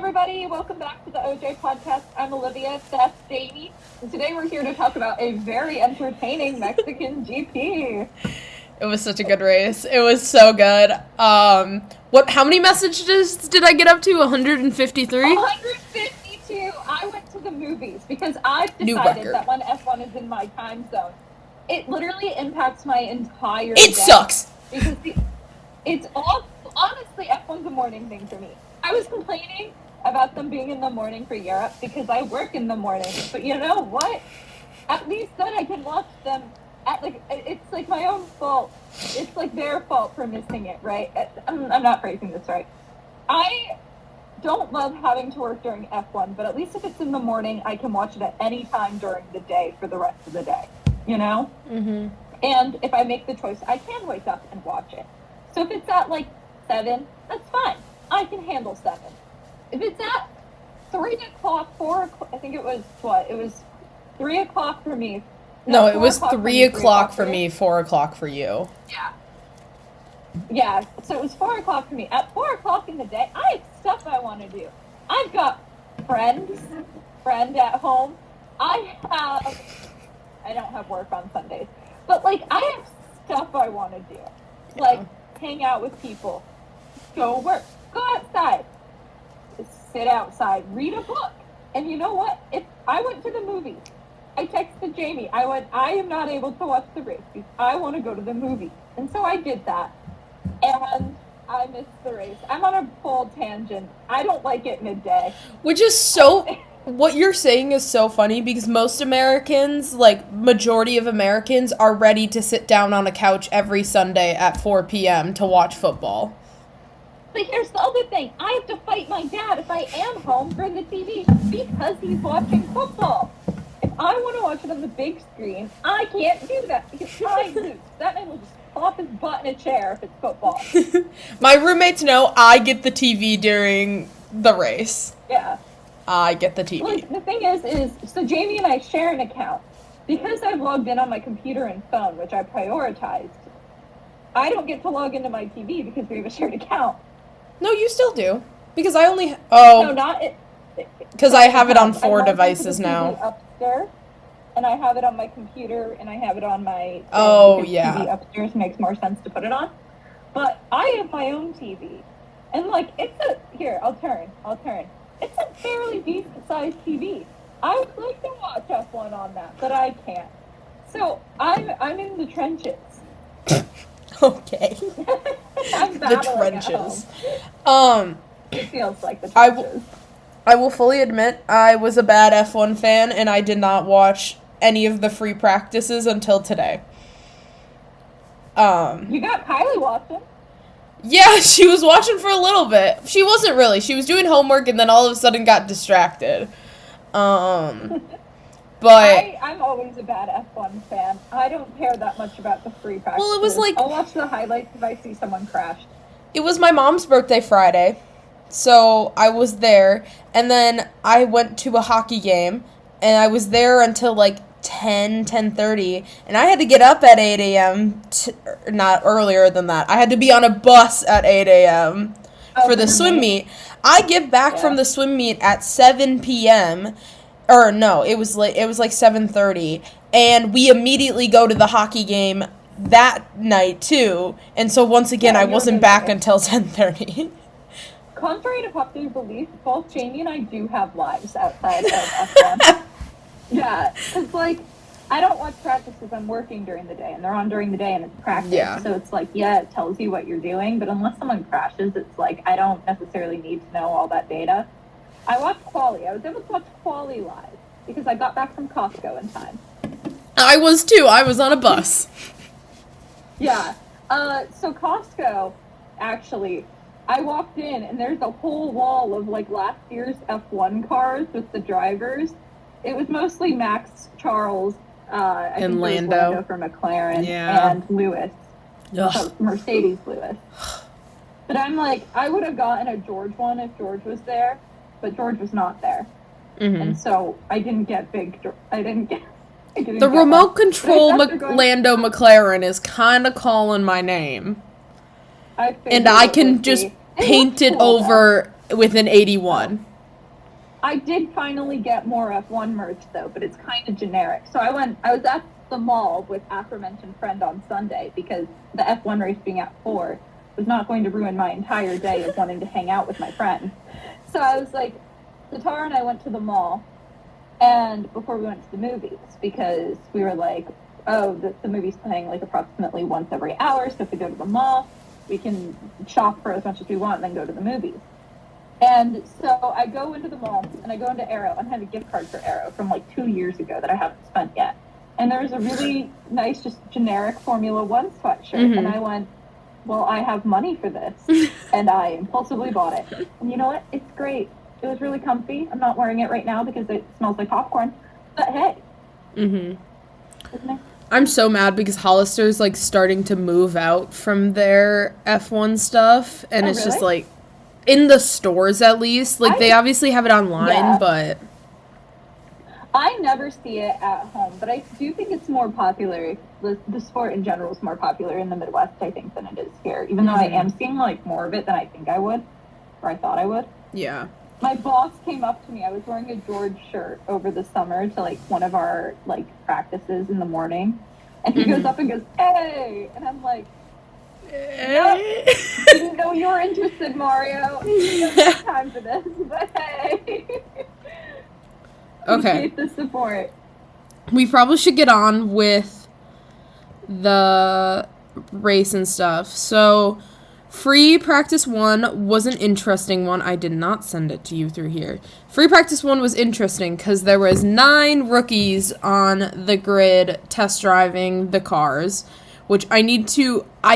everybody. Welcome back to the OJ podcast. I'm Olivia. That's Jamie. And today we're here to talk about a very entertaining Mexican GP. It was such a good race. It was so good. How many messages did I get up to? 153? 152. I went to the movies because I've decided that when F1 is in my time zone, it literally impacts my entire day. It sucks. Because it's all, honestly, F1's a morning thing for me. I was complaining about them being in the morning for Europe because I work in the morning. But you know what? At least then I can watch them it's like my own fault. It's like their fault for missing it, right? I'm not phrasing this right. I don't love having to work during F1, but at least if it's in the morning, I can watch it at any time during the day for the rest of the day, you know? Mm-hmm. And if I make the choice, I can wake up and watch it. So if it's at 7, that's fine. I can handle 7. If it's at 3 o'clock, 4 o'clock, I think it was, It was 3 o'clock for me. No, it was 3 o'clock for me, 4 o'clock for you. Yeah. Yeah, so it was 4 o'clock for me. At 4 o'clock in the day, I have stuff I want to do. I've got friend at home. I don't have work on Sundays. But, I have stuff I want to do. Hang out with people. Go work. Go outside. Just sit outside. Read a book. And you know what? If I went to the movies, I texted Jamie. I am not able to watch the race because I want to go to the movie. And so I did that. And I missed the race. I'm on a full tangent. I don't like it midday. Which is what you're saying is so funny because most Americans, majority of Americans, are ready to sit down on a couch every Sunday at 4 p.m. to watch football. But here's the other thing. I have to fight my dad if I am home for the TV because he's watching football. If I want to watch it on the big screen, I can't do that because I lose. That man will just pop his butt in a chair if it's football. My roommates know I get the TV during the race. Yeah. I get the TV. The thing is so Jamie and I share an account. Because I've logged in on my computer and phone, which I prioritized, I don't get to log into my TV because we have a shared account. No, you still do. Because I only... Oh. No, not it. Because I have it on 4 devices now. Upstairs, and I have it on my computer, and I have it on my... Oh, yeah. TV upstairs makes more sense to put it on. But I have my own TV. And, it's a... Here, I'll turn. It's a fairly decent-sized TV. I would like to watch F1 on that, but I can't. So, I'm in the trenches. Okay. I'm the trenches. It feels like the trenches. I will fully admit I was a bad F1 fan and I did not watch any of the free practices until today. You got Kylie watching. Yeah, she was watching for a little bit. She wasn't really. She was doing homework and then all of a sudden got distracted. But I'm always a bad F1 fan. I don't care that much about the free practices. Well, it was I'll watch the highlights if I see someone crash. It was my mom's birthday Friday, so I was there, and then I went to a hockey game, and I was there until 10:30, and I had to get up at 8 a.m., not earlier than that. I had to be on a bus at 8 a.m. for the swim meet. I get back from the swim meet at 7 p.m., or no, it was 7:30, and we immediately go to the hockey game that night too, and so once again I wasn't back until 10:30. Contrary to popular belief, both Jamie and I do have lives outside of F1. Yeah, because I don't watch practices. I'm working during the day, and they're on during the day, and it's practice. Yeah. So it's it tells you what you're doing, but unless someone crashes, it's I don't necessarily need to know all that data. I watched Quali. I was able to watch Quali live because I got back from Costco in time. I was too. I was on a bus. Yeah. So Costco, actually, I walked in and there's a whole wall of last year's F1 cars with the drivers. It was mostly Max, Charles, I think Lando for McLaren, and Lewis. So Mercedes Lewis. But I'm I would have gotten a George one if George was there. But George was not there. Mm-hmm. And so I didn't get the remote control Lando McLaren is kind of calling my name. And I can just paint it over with an 81. I did finally get more F1 merch though, but it's kind of generic. So I was at the mall with aforementioned friend on Sunday because the F1 race being at 4 was not going to ruin my entire day of wanting to hang out with my friends. So I was like, Tatar and I went to the mall, and before we went to the movies, because we were like, oh, the movie's playing like approximately once every hour, so if we go to the mall, we can shop for as much as we want and then go to the movies. And so I go into the mall, and I go into Arrow, and I have a gift card for Arrow from like 2 years ago that I haven't spent yet. And there was a really nice, just generic Formula One sweatshirt, and I went, well, I have money for this, and I impulsively bought it. And you know what? It's great. It was really comfy. I'm not wearing it right now because it smells like popcorn, but hey. Isn't it? I'm so mad because Hollister's like starting to move out from their F1 stuff, and it's just like in the stores at least. Like they obviously have it online, but I never see it at home. But I do think it's more popular. The sport in general is more popular in the Midwest, I think, than it is here. Even though I am seeing like more of it than I think I would, or I thought I would. Yeah. My boss came up to me. I was wearing a George shirt over the summer to like one of our like practices in the morning, and he goes up and goes, "Hey!" And I'm like, "Yep, didn't know you were interested, Mario. Don't have time for this, but hey." Okay. Appreciate the support. We probably should get on with the race and stuff. So, Free Practice 1 was an interesting one. I did not send it to you through here. Free Practice 1 was interesting because there was 9 rookies on the grid test driving the cars, which I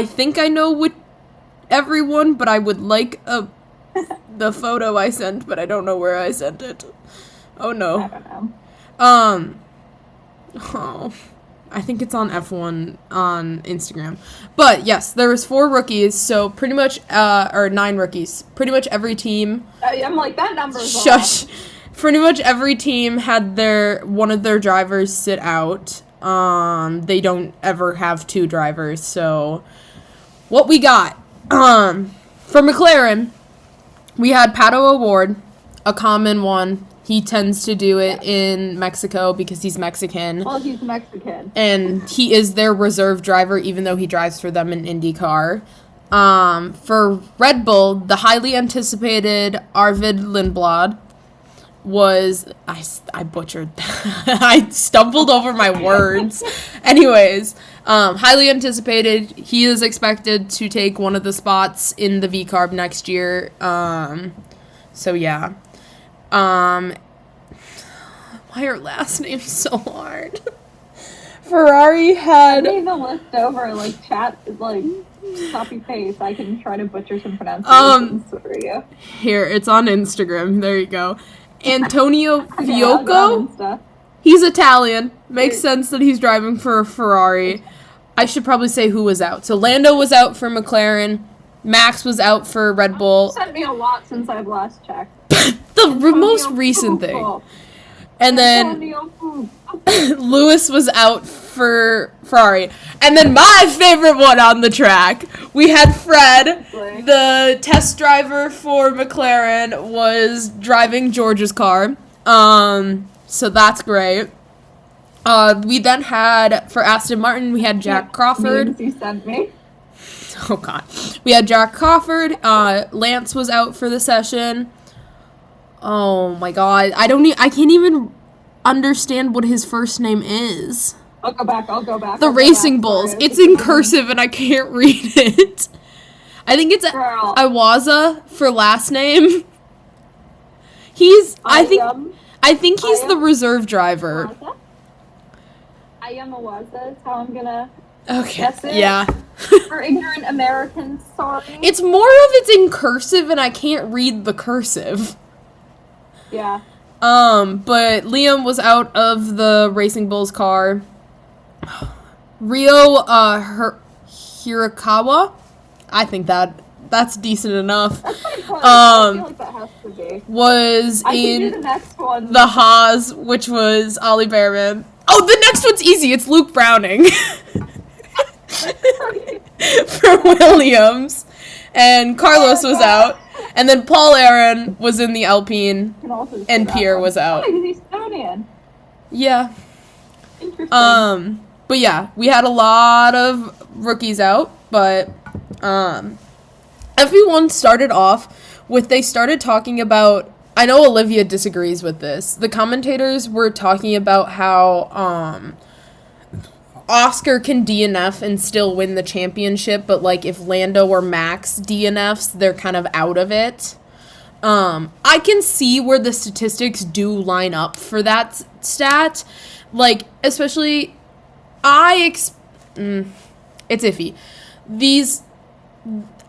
think I know with everyone, but I would like the photo I sent, but I don't know where I sent it. Oh no. I don't know. I think it's on F1 on Instagram. But yes, there was 4 rookies, so pretty much, or 9 rookies. Pretty much every team. I'm like, that number's Shush. Pretty much every team had one of their drivers sit out. They don't ever have 2 drivers, so what we got. For McLaren, we had Pato O'Ward, a common one. He tends to do it in Mexico because he's Mexican. Well, he's Mexican. And he is their reserve driver, even though he drives for them in IndyCar. For Red Bull, the highly anticipated Arvid Lindblad was... I butchered that. I stumbled over my words. Anyways, highly anticipated. He is expected to take one of the spots in the V-Carb next year. So, yeah. Why are last names so hard? Ferrari had... I made the list over, like, chat, like, copy paste. I can try to butcher some pronunciations for you. Here, it's on Instagram. There you go. Antonio Okay, I'll go on Fiocco? Insta. He's Italian. Makes sense that he's driving for a Ferrari. I should probably say who was out. So Lando was out for McLaren. Max was out for Red Bull. You sent me a lot since I've last checked. The most recent thing. And then Lewis was out for Ferrari. And then my favorite one on the track, we had Fred, the test driver for McLaren, was driving George's car. So that's great. We then had, for Aston Martin, we had Jack Crawford. You sent me. Oh, God. We had Jack Crawford. Lance was out for the session. Oh, my God. I can't even understand what his first name is. I'll go back. The Racing Bulls. It's in cursive and I can't read it. I think it's Iwaza for last name. I think he's the reserve driver. I am Iwaza is how I'm gonna guess it. Yeah. For ignorant Americans, sorry. It's more of it's in cursive and I can't read the cursive. Yeah. But Liam was out of the Racing Bulls car. Ryo Hirakawa, I think that's decent enough. That's pretty close. I feel like that has to be. Was I can do in the next one. the Haas, which was Ollie Behrman. Oh, the next one's easy. It's Luke Browning for Williams, and Carlos was out. And then Paul Aaron was in the Alpine, Can also say and that Pierre one. was out. Oh, he's Estonian. Yeah. Interesting. But yeah, we had a lot of rookies out, but everyone started off with, they started talking about, I know Olivia disagrees with this. The commentators were talking about how Oscar can DNF and still win the championship, but like if Lando or Max DNFs, they're kind of out of it. I can see where the statistics do line up for that stat. Like, especially, it's iffy.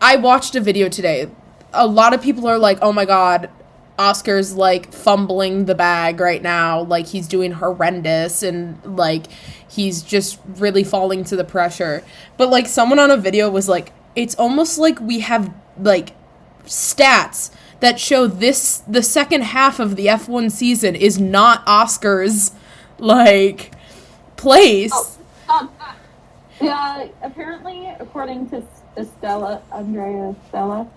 I watched a video today. A lot of people are like, oh my god, Oscar's, like, fumbling the bag right now. Like, he's doing horrendous, and, like, he's just really falling to the pressure. But, like, someone on a video was like, it's almost like we have, like, stats that show the second half of the F1 season is not Oscar's, like, place. Yeah, apparently, according to Andrea Stella,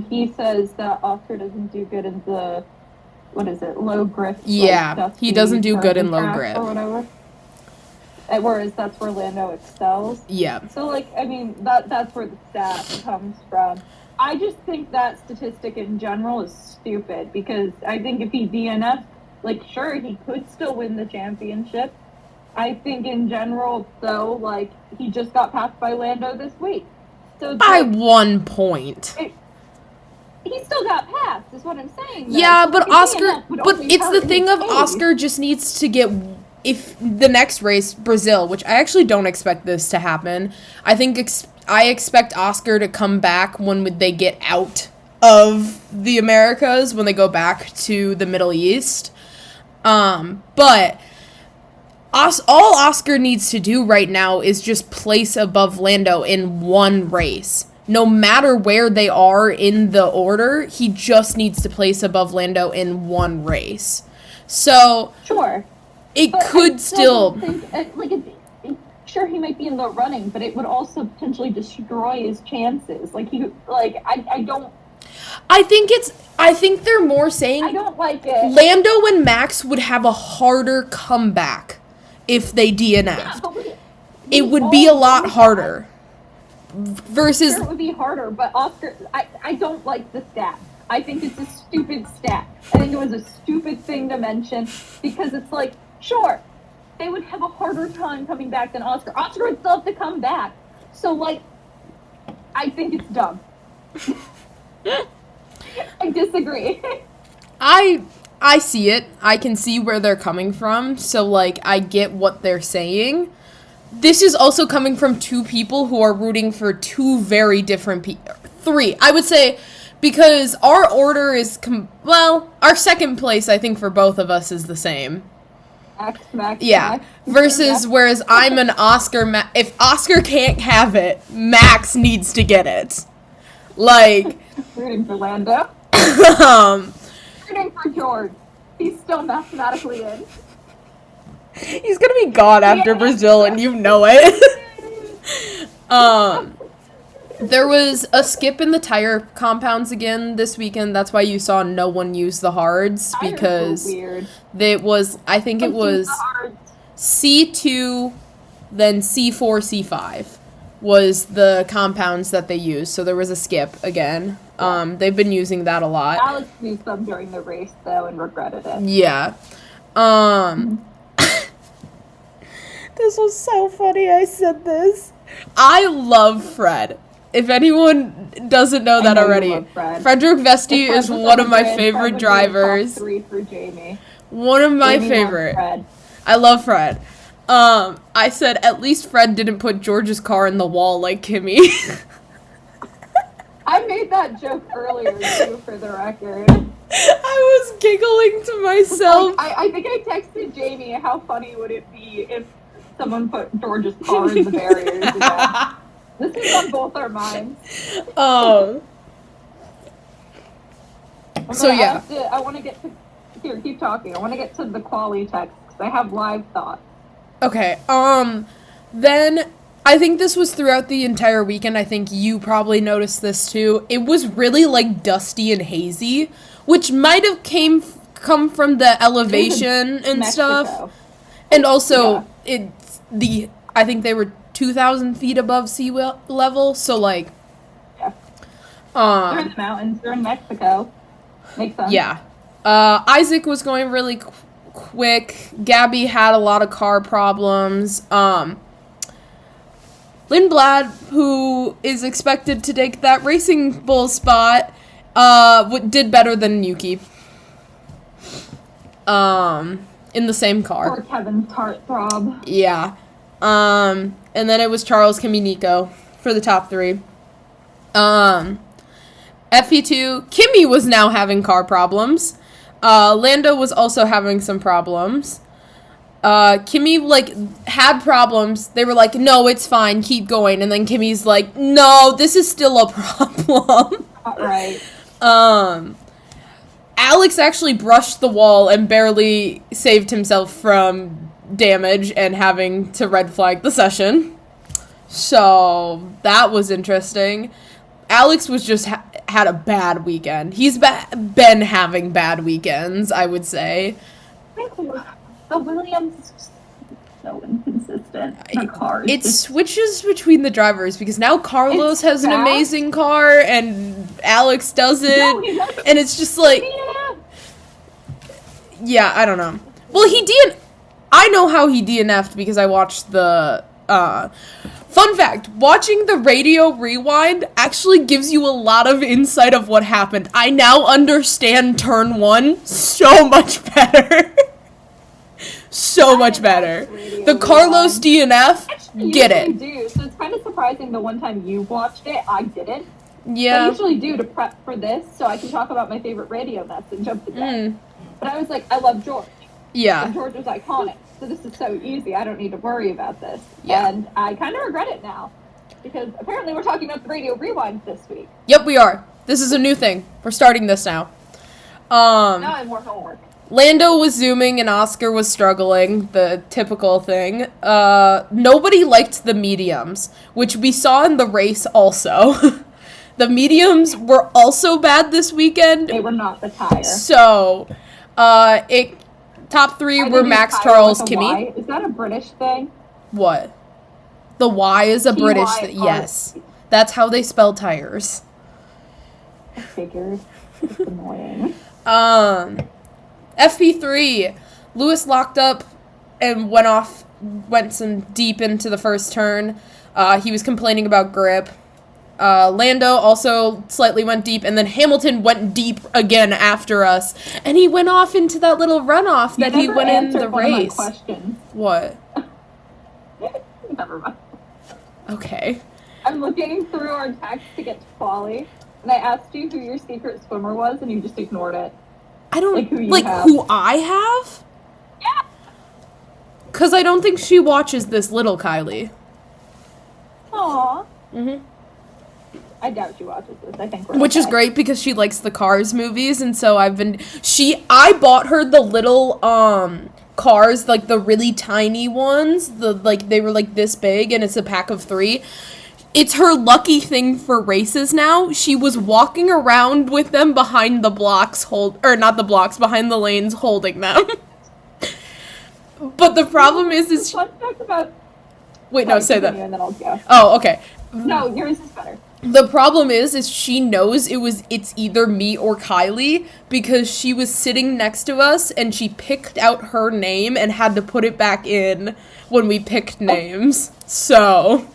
he says that Oscar doesn't do good in the, low grip. Yeah, like, he doesn't do good in low track grip. or whatever. Whereas that's where Lando excels. Yeah. So, like, I mean, that's where the stat comes from. I just think that statistic in general is stupid, because I think if he DNF, like, sure, he could still win the championship. I think in general, though, like, he just got passed by Lando this week. So By like, 1 point. He still got passed, is what I'm saying. Though. Yeah, so but like, Oscar, but it's the thing of Oscar just needs to get, if the next race, Brazil, which I actually don't expect this to happen, I think I expect Oscar to come back when they get out of the Americas, when they go back to the Middle East. But all Oscar needs to do right now is just place above Lando in one race. No matter where they are in the order, he just needs to place above Lando in one race. So, sure, it but could I still think, sure, he might be in the running, but it would also potentially destroy his chances. Like, I don't. I think they're more saying I don't like it. Lando and Max would have a harder comeback if they DNF'd. Yeah, but it would be a lot harder. Versus, sure, it would be harder, but Oscar, I don't like the stat. I think it's a stupid stat. I think it was a stupid thing to mention, because it's like, sure, they would have a harder time coming back than Oscar. Oscar would still have to come back. So, like, I think it's dumb. I disagree. I see it. I can see where they're coming from. So, like, I get what they're saying. This is also coming from two people who are rooting for two very different people. Three. I would say, because our order is, our second place, I think, for both of us is the same. Max, yeah. Max. Versus, whereas I'm an Oscar, if Oscar can't have it, Max needs to get it. Like. Rooting for Lando. Rooting for George. He's still mathematically in. He's gonna be gone after Brazil, and you know it. There was a skip in the tire compounds again this weekend. That's why you saw no one use the hards, because it was, I think it was C2, then C4, C5 was the compounds that they used. So there was a skip again. They've been using that a lot. Alex used them during the race, though, and regretted it. Yeah. This was so funny I said this. I love Fred. If anyone doesn't know that already, Frederick Vesti is one of my favorite drivers. Top 3 for Jamie. One of my favorite. I love Fred. I said at least Fred didn't put George's car in the wall like Kimmy. I made that joke earlier too, for the record. I was giggling to myself. Like, I think I texted Jamie, how funny would it be if someone put George's car in the barriers again. This is on both our minds. So yeah. I want to get to... Here, keep talking. I want to get to the quali text, because I have live thoughts. Okay, then I think this was throughout the entire weekend. I think you probably noticed this too. It was really like dusty and hazy, which might have come from the elevation and Mexico. stuff. And also Yeah. I think they were 2,000 feet above sea level, so like Yeah. They're in the mountains. They're in Mexico. Makes sense. yeah. Isaac was going really quick. Gabby had a lot of car problems. Lindblad, who is expected to take that Racing Bull spot, did better than Yuki. In the same car. Poor Kevin's heartthrob. Yeah. And then it was Charles, Kimi, Nico for the top three. FP2, Kimi was now having car problems. Lando was also having some problems. Kimi, like, had problems. They were like, no, it's fine, keep going. And then Kimi's like, no, this is still a problem. Not right. Alex actually brushed the wall and barely saved himself from damage and having to red flag the session. So, that was interesting. Alex was just had a bad weekend. He's been having bad weekends, I would say. The Williams is just so inconsistent. The car It switches between the drivers because now Carlos has an amazing car and Alex doesn't. No, he doesn't. And it's just like, yeah, I don't know. Well, I know how he DNF'd because I watched the, fun fact, watching the radio rewind actually gives you a lot of insight of what happened. I now understand turn 1 so much better. So much better. The Carlos DNF, Actually, get it. Do. So it's kind of surprising the one time you watched it, I didn't. Yeah. I usually do to prep for this so I can talk about my favorite radio nuts and jump the jet. But I was like, I love George. Yeah. And George was iconic. So this is so easy. I don't need to worry about this. Yeah. And I kind of regret it now. Because apparently we're talking about the radio rewind this week. Yep, we are. This is a new thing. We're starting this now. Now I have more homework. Lando was zooming and Oscar was struggling, the typical thing. Nobody liked the mediums, which we saw in the race also. The mediums were also bad this weekend. They were not the tire. So, top three were Max, Charles, Kimi. Y. Is that a British thing? What? The Y is a British thing. Yes. That's how they spell tires. I figured. It's annoying. FP3, Lewis locked up and went some deep into the first turn. He was complaining about grip. Lando also slightly went deep, and then Hamilton went deep again after us, and he went off into that little runoff that he went in the race. One of my questions. What? Never mind. Okay. I'm looking through our text to get to Quali, and I asked you who your secret swimmer was, and you just ignored it. I don't like who I have? Yeah. Cause I don't think she watches this little Kylie. Aww. Mhm. I doubt she watches this. I think Which is great because she likes the Cars movies, and so I bought her the little cars, like the really tiny ones, they were like this big, and it's a pack of 3. It's her lucky thing for races now. She was walking around with them behind the blocks, behind the lanes holding them. But the problem is Fun fact about... Wait, no, say that. And then I'll go. Oh, okay. No, yours is better. The problem is she knows it's either me or Kylie because she was sitting next to us and she picked out her name and had to put it back in when we picked names. So...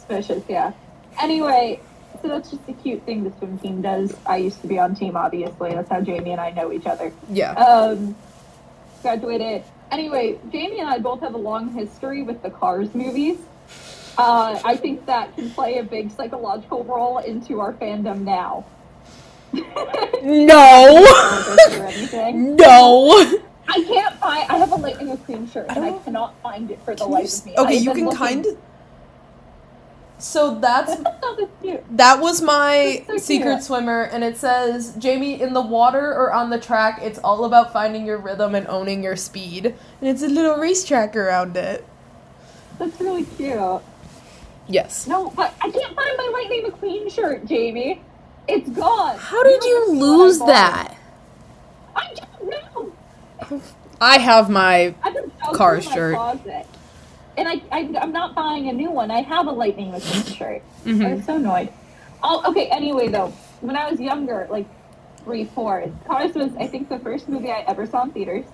Suspicious, yeah. Anyway, so that's just a cute thing the swim team does. I used to be on team, obviously. That's how Jamie and I know each other. Yeah. Graduated. Anyway, Jamie and I both have a long history with the Cars movies. I think that can play a big psychological role into our fandom now. No! Or anything. No! I have a Lightning McQueen shirt, and I cannot find it for the life of me. Okay, you can kind of... So that was my secret swimmer, and it says, Jamie, in the water or on the track, it's all about finding your rhythm and owning your speed. And it's a little racetrack around it. That's really cute. Yes. No, but I can't find my Lightning McQueen shirt, Jamie. It's gone. How did you lose that? I don't know. I have my I've been Cars through my shirt. closet. And I'm not buying a new one. I have a Lightning McQueen shirt. Mhm. I was so annoyed. Oh, okay, anyway, though. When I was younger, like 3, 4, Cars was, I think, the first movie I ever saw in theaters.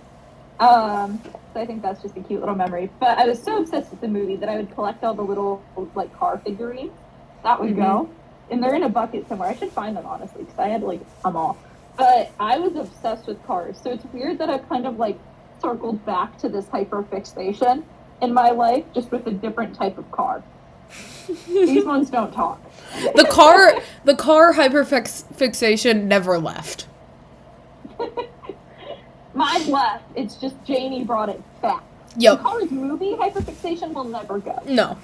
So I think that's just a cute little memory. But I was so obsessed with the movie that I would collect all the little, like, car figurines that would go. And they're in a bucket somewhere. I should find them, honestly, because I had, like, them all. But I was obsessed with cars. So it's weird that I've kind of, like, circled back to this hyperfixation in my life, just with a different type of car. These ones don't talk. The car hyperfixation never left. Mine left. It's just Janie brought it back. Yep. The Cars movie hyperfixation will never go. No.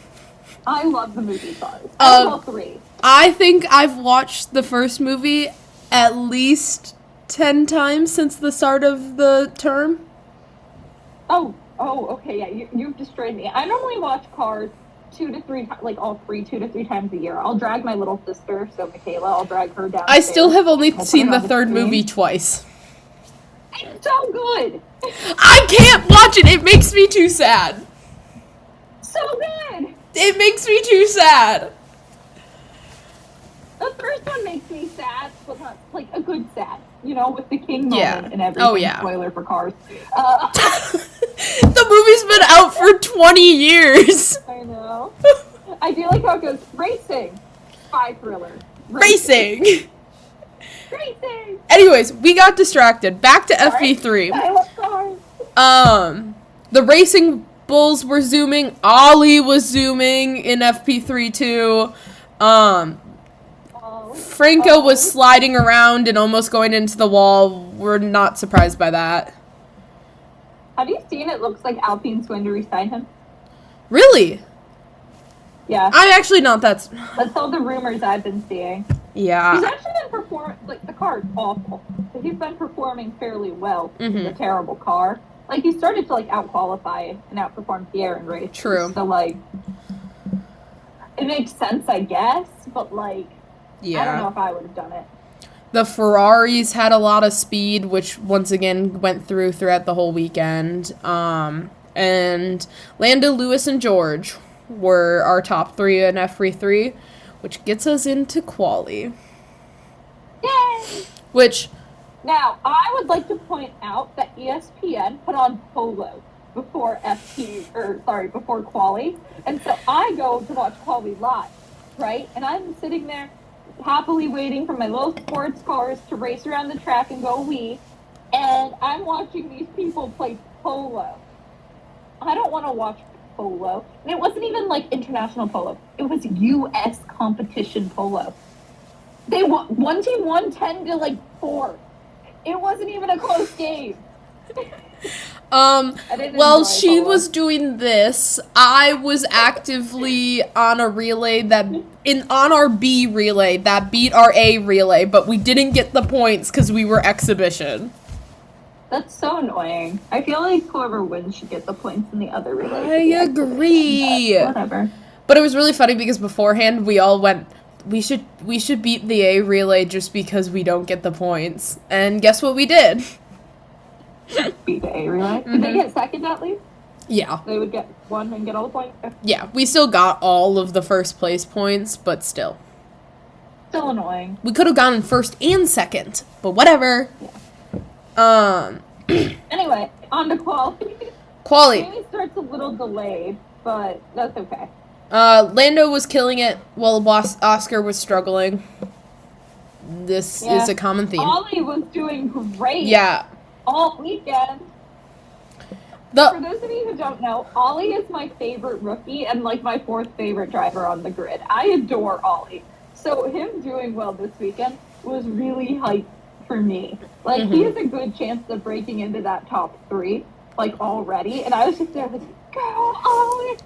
I love the movie Cars. I love all 3. I think I've watched the first movie at least 10 times since the start of the term. Oh, okay, yeah, you've destroyed me. I normally watch Cars 2 to 3, like all 3, 2 to 3 times a year. I'll drag my little sister, so Michaela, I'll drag her down. I still have only seen the third movie twice. It's so good! I can't watch it. It makes me too sad. So good! It makes me too sad. The first one makes me sad, but not like a good sad, you know, with the king moment and everything. Oh, yeah. Spoiler for Cars. The movie's been out for 20 years. I know. I feel like how it goes, racing, spy thriller. Racing. Racing! Anyways, we got distracted. Back to FP3. I love Cars. The racing bulls were zooming. Ollie was zooming in FP3 too. Franco was sliding around and almost going into the wall. We're not surprised by that. Have you seen it looks like Alpine's going to re-sign him? Really? Yeah. I'm actually not that... That's all the rumors I've been seeing. Yeah. He's actually been performing, like, the car is awful. But he's been performing fairly well with a terrible car. Like, he started to, like, out-qualify and outperform Pierre in race. True. So, like, it makes sense, I guess, but, like, Yeah. I don't know if I would have done it. The Ferraris had a lot of speed, which once again went throughout the whole weekend. And Lando, Lewis, and George were our top 3 in F3, which gets us into quali. Yay! Which... Now, I would like to point out that ESPN put on Polo before before quali. And so I go to watch quali live, right? And I'm sitting there happily waiting for my little sports cars to race around the track and go wee. And I'm watching these people play polo. I don't want to watch polo. And it wasn't even like international polo. It was U.S. competition polo. They won. One team won 10 to like 4. It wasn't even a close game. Well, she was doing this. I was actively on a relay on our B relay that beat our A relay, but we didn't get the points because we were exhibition. That's so annoying. I feel like whoever wins should get the points in the other relay. I agree. Whatever. But it was really funny because beforehand we all went, we should beat the A relay just because we don't get the points. And guess what we did? Beat the A relay? Did they get second at least? Yeah. They would get 1 and get all the points? Yeah, we still got all of the first place points, but still. Still annoying. We could have gone in first and second, but whatever. Yeah. Anyway, on to quali. Quali. Maybe starts a little delayed, but that's okay. Lando was killing it while Oscar was struggling. This is a common theme. Ollie was doing great. Yeah. All weekend. For those of you who don't know, Ollie is my favorite rookie and like my 4th favorite driver on the grid. I adore Ollie. So him doing well this weekend was really hype for me. Like he has a good chance of breaking into that top 3, like already. And I was just there like, go Ollie.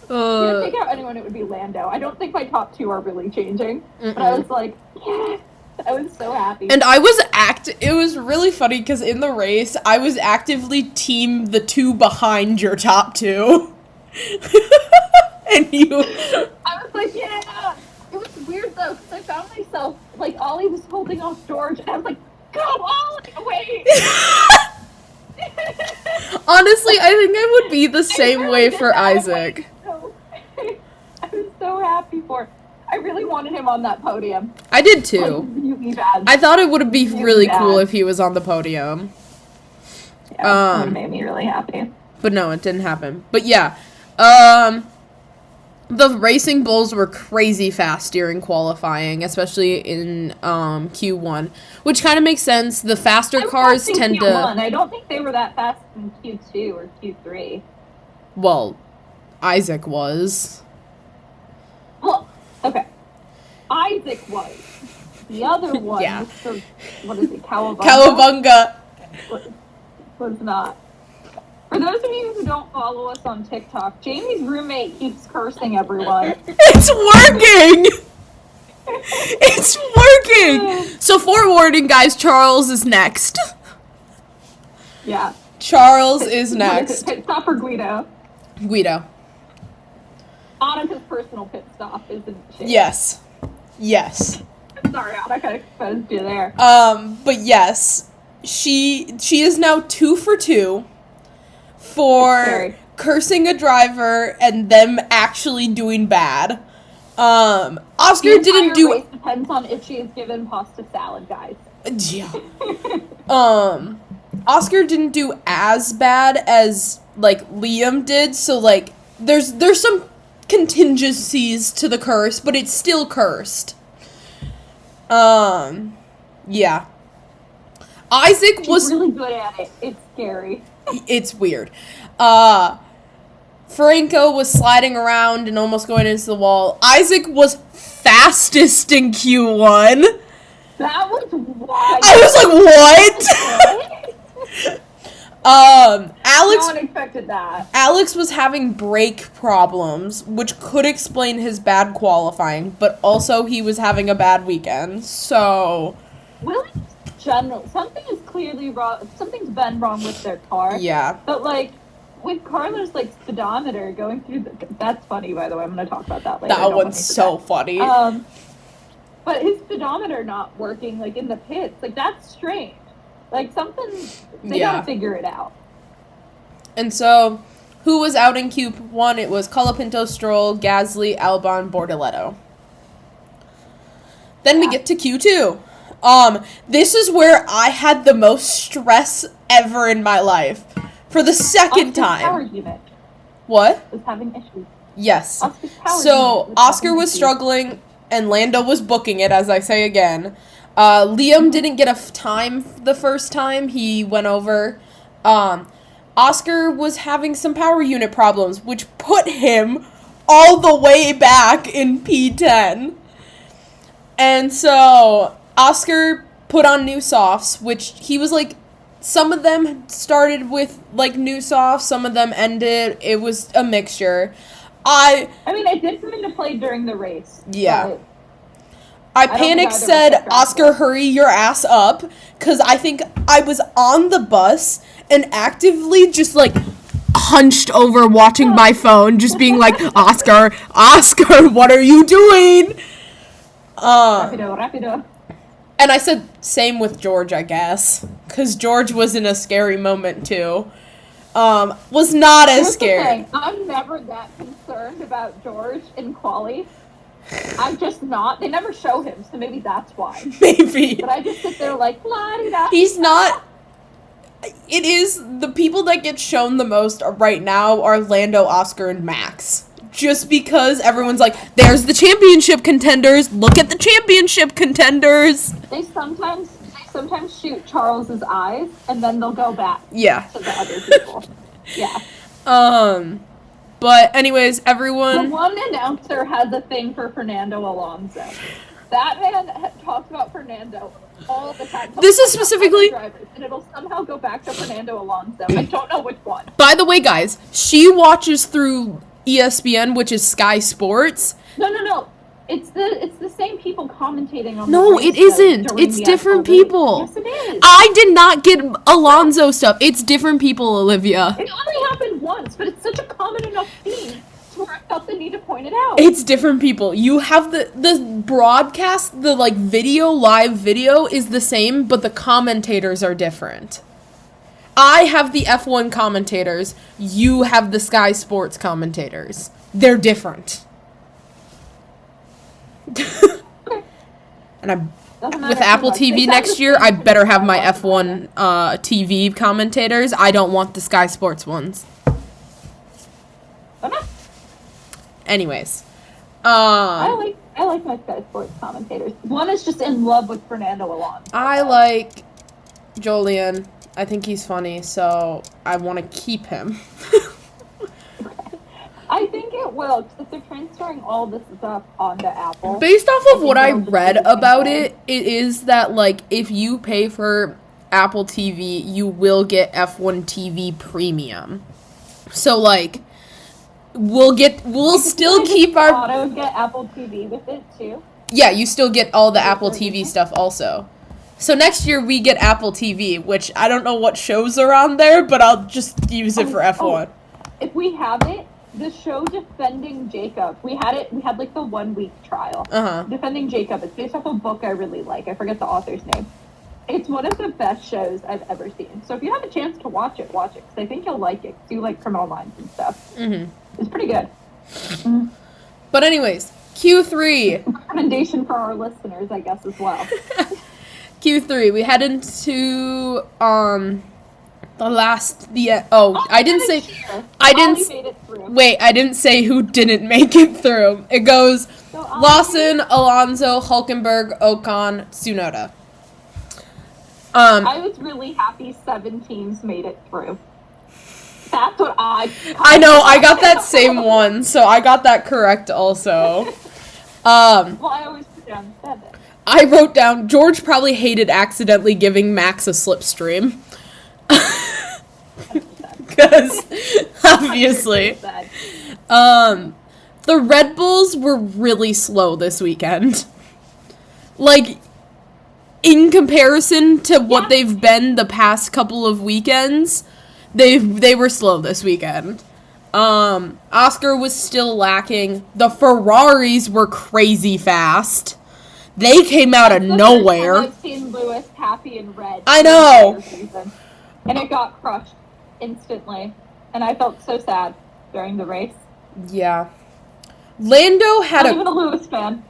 If I take out anyone, it would be Lando. I don't think my top 2 are really changing. But I was like, yes. I was so happy. And it was really funny because in the race, I was actively team the 2 behind your top 2. And you... I was like, yeah. It was weird though, because I found myself like Ollie was holding off George, and I was like, go Ollie, wait. Honestly, I think I would be the same really way did for that. Isaac. I was so happy for. I really wanted him on that podium. I did Like, too. really bad. I thought it would be really cool bad. if he was on the podium. Yeah, that would have made me really happy. But no, it didn't happen. But yeah, the Racing Bulls were crazy fast during qualifying, especially in Q1, which kind of makes sense. The faster cars tend Q1. to... I don't think they were that fast in Q2 or Q3. Well, Isaac was. Well, okay. Isaac was. The other one, Yeah. What is it, Cowabunga? Cowabunga. Was not. For those of you who don't follow us on TikTok, Jamie's roommate keeps cursing everyone. It's working! It's working! So forewarning, guys, Charles is next. Yeah. Charles is next. Pit stop for Guido. Guido. Annika's personal pit stop, isn't she? Yes. Yes. Sorry, Annika exposed you there. But yes, she is now 2 for 2 for Scary. cursing a driver and them actually doing bad. Oscar The didn't entire do... race depends on if she is given pasta salad, guys. Yeah. Oscar didn't do as bad as, like, Liam did, so, like, there's some contingencies to the curse, but it's still cursed. Yeah. Isaac was... She's really good at it. It's scary. It's weird. Franco was sliding around and almost going into the wall. Isaac was fastest in Q1. That was wild. I was like, what? Alex... No one expected that. Alex was having brake problems, which could explain his bad qualifying, but also he was having a bad weekend, so... Willie's general, something is clearly wrong. Something's been wrong with their car. Yeah. But, like, with Carlos, like, speedometer going through the... That's funny, by the way. I'm going to talk about that later. That one's so funny. But his speedometer not working, like, in the pits, like, that's strange. Like, something... They gotta figure it out. And so, who was out in Q1? It was Colapinto, Stroll, Gasly, Albon, Bortoletto. Then we get to Q2. This is where I had the most stress ever in my life. For the second Oscar's power time. unit What? was having issues. Yes. Oscar's power So, unit Oscar having was issues. struggling, and Lando was booking it, as I say again. Liam didn't get a time the first time he went over. Oscar was having some power unit problems, which put him all the way back in P10. And so, Oscar put on new softs, which he was like, some of them started with like new softs, some of them ended. It was a mixture. I mean, I did come into play during the race. Yeah. but I don't panicked, think either said, was that Oscar, drastic. hurry your ass up, because I think I was on the bus and actively just, like, hunched over watching my phone, just being like, Oscar, what are you doing? Rapido. And I said, same with George, I guess, because George was in a scary moment, too. Was not as Here's the scared. thing, I'm never that concerned about George in quali. I'm just not. They never show him, so maybe that's why. Maybe. But I just sit there like, la-di-da. He's not... It is... The people that get shown the most right now are Lando, Oscar, and Max. Just because everyone's like, there's the championship contenders. Look at the championship contenders. They sometimes shoot Charles's eyes, and then they'll go back Yeah. to the other people. Yeah. But anyways, The everyone... one announcer has a thing for Fernando Alonso. That man talks about Fernando all the time. This is specifically- Drivers, and it'll somehow go back to Fernando Alonso. I don't know which one. By the way, guys, she watches through ESPN, which is Sky Sports. No. It's the same people commentating on No, the race, it isn't. during It's the different actual race. people. Yes, it is. I did not get Alonso stuff. It's different people, Olivia. It only happened once. but it's such a common enough theme to where I felt the need to point it out. It's different people. You have the broadcast, the like live video is the same, but the commentators are different. I have the F1 commentators. You have the Sky Sports commentators. They're different. And with Apple TV next year, I better have my F1 TV commentators. I don't want the Sky Sports ones. Anyways, I like my Sky Sports commentators. One is just in love with Fernando Alonso. I like Jolien. I think he's funny, so I want to keep him. I think it will, because if they're transferring all this stuff onto Apple. Based off of what I read about it, it is that, like, if you pay for Apple TV, you will get F1 TV Premium. So, like, we'll still keep our... Auto get Apple TV with it, too? Yeah, you still get all the Apple TV stuff also. So next year we get Apple TV, which I don't know what shows are on there, but I'll just use it for F1. If we have it, the show Defending Jacob, we had like the 1 week trial. Defending Jacob, it's based off a book I really like. I forget the author's name. It's one of the best shows I've ever seen. So if you have a chance to watch it, because I think you'll like it. Do like criminal minds and stuff. It's pretty good. But anyways, Q3. Recommendation for our listeners, I guess, as well. Q3, we head into I didn't say who didn't make it through. It goes Lawson, Alonso, Hulkenberg, Ocon, Tsunoda. I was really happy 7 teams made it through. That's what I know, I got that same one, so I got that correct also. Well, I always put down 7. I wrote down, George probably hated accidentally giving Max a slipstream. Because, obviously. The Red Bulls were really slow this weekend. Like, in comparison to what they've been the past couple of weekends, they were slow this weekend. Oscar was still lacking. The Ferraris were crazy fast. They came out of nowhere. I've seen Lewis happy in red. I know. And it got crushed instantly. And I felt so sad during the race. Yeah. Lando had Not even a Lewis fan.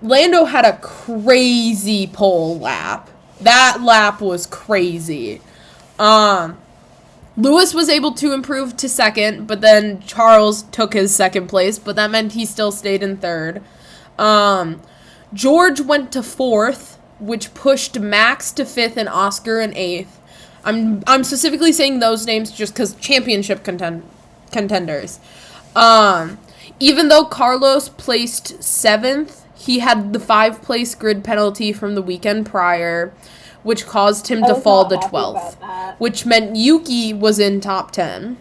Lando had a crazy pole lap. That lap was crazy. Lewis was able to improve to second, but then Charles took his second place, but that meant he still stayed in third. George went to 4th, which pushed Max to 5th and Oscar in 8th. I'm specifically saying those names just because championship contenders. Even though Carlos placed 7th, he had the 5-place grid penalty from the weekend prior, which caused him to fall to 12th, which meant Yuki was in top 10.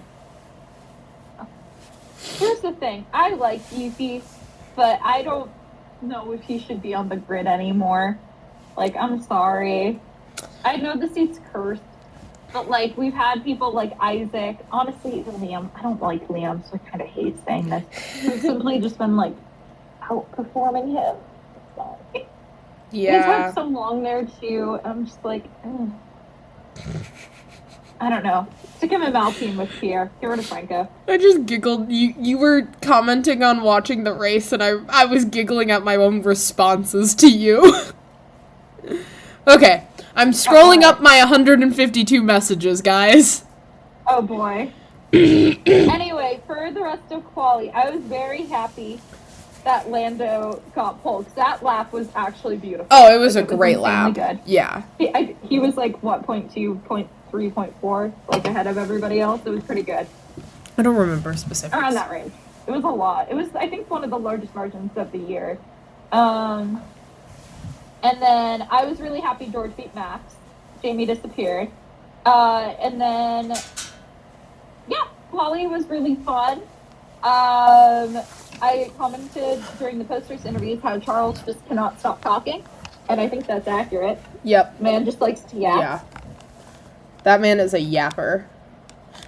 Here's the thing. I like Yuki, but I don't know if he should be on the grid anymore. Like, I'm sorry. I know the seat's cursed, but, like, we've had people like Isaac. Honestly, Liam. I don't like Liam, so I kind of hate saying this. We've simply just been, like, outperforming him. Sorry. Yeah. He's had so long there, too. I'm just like, I don't know. Stick him in Alpine with Pierre. Get rid of Franco. I just giggled. You were commenting on watching the race, and I was giggling at my own responses to you. Okay, I'm scrolling up my 152 messages, guys. Oh, boy. Anyway, for the rest of quali, I was very happy that Lando got pole, because that lap was actually beautiful. Oh, it was a great lap. Good. Yeah. He was like, what, 0.2, 0.3, 0.4, like ahead of everybody else. It was pretty good. I don't remember specifics. Around that range. It was a lot. It was, I think, one of the largest margins of the year. And then I was really happy George beat Max. Jamie disappeared. And then, yeah, quali was really fun. I commented during the post-race interviews how Charles just cannot stop talking, and I think that's accurate. Yep. Man just likes to yap. Yeah. That man is a yapper.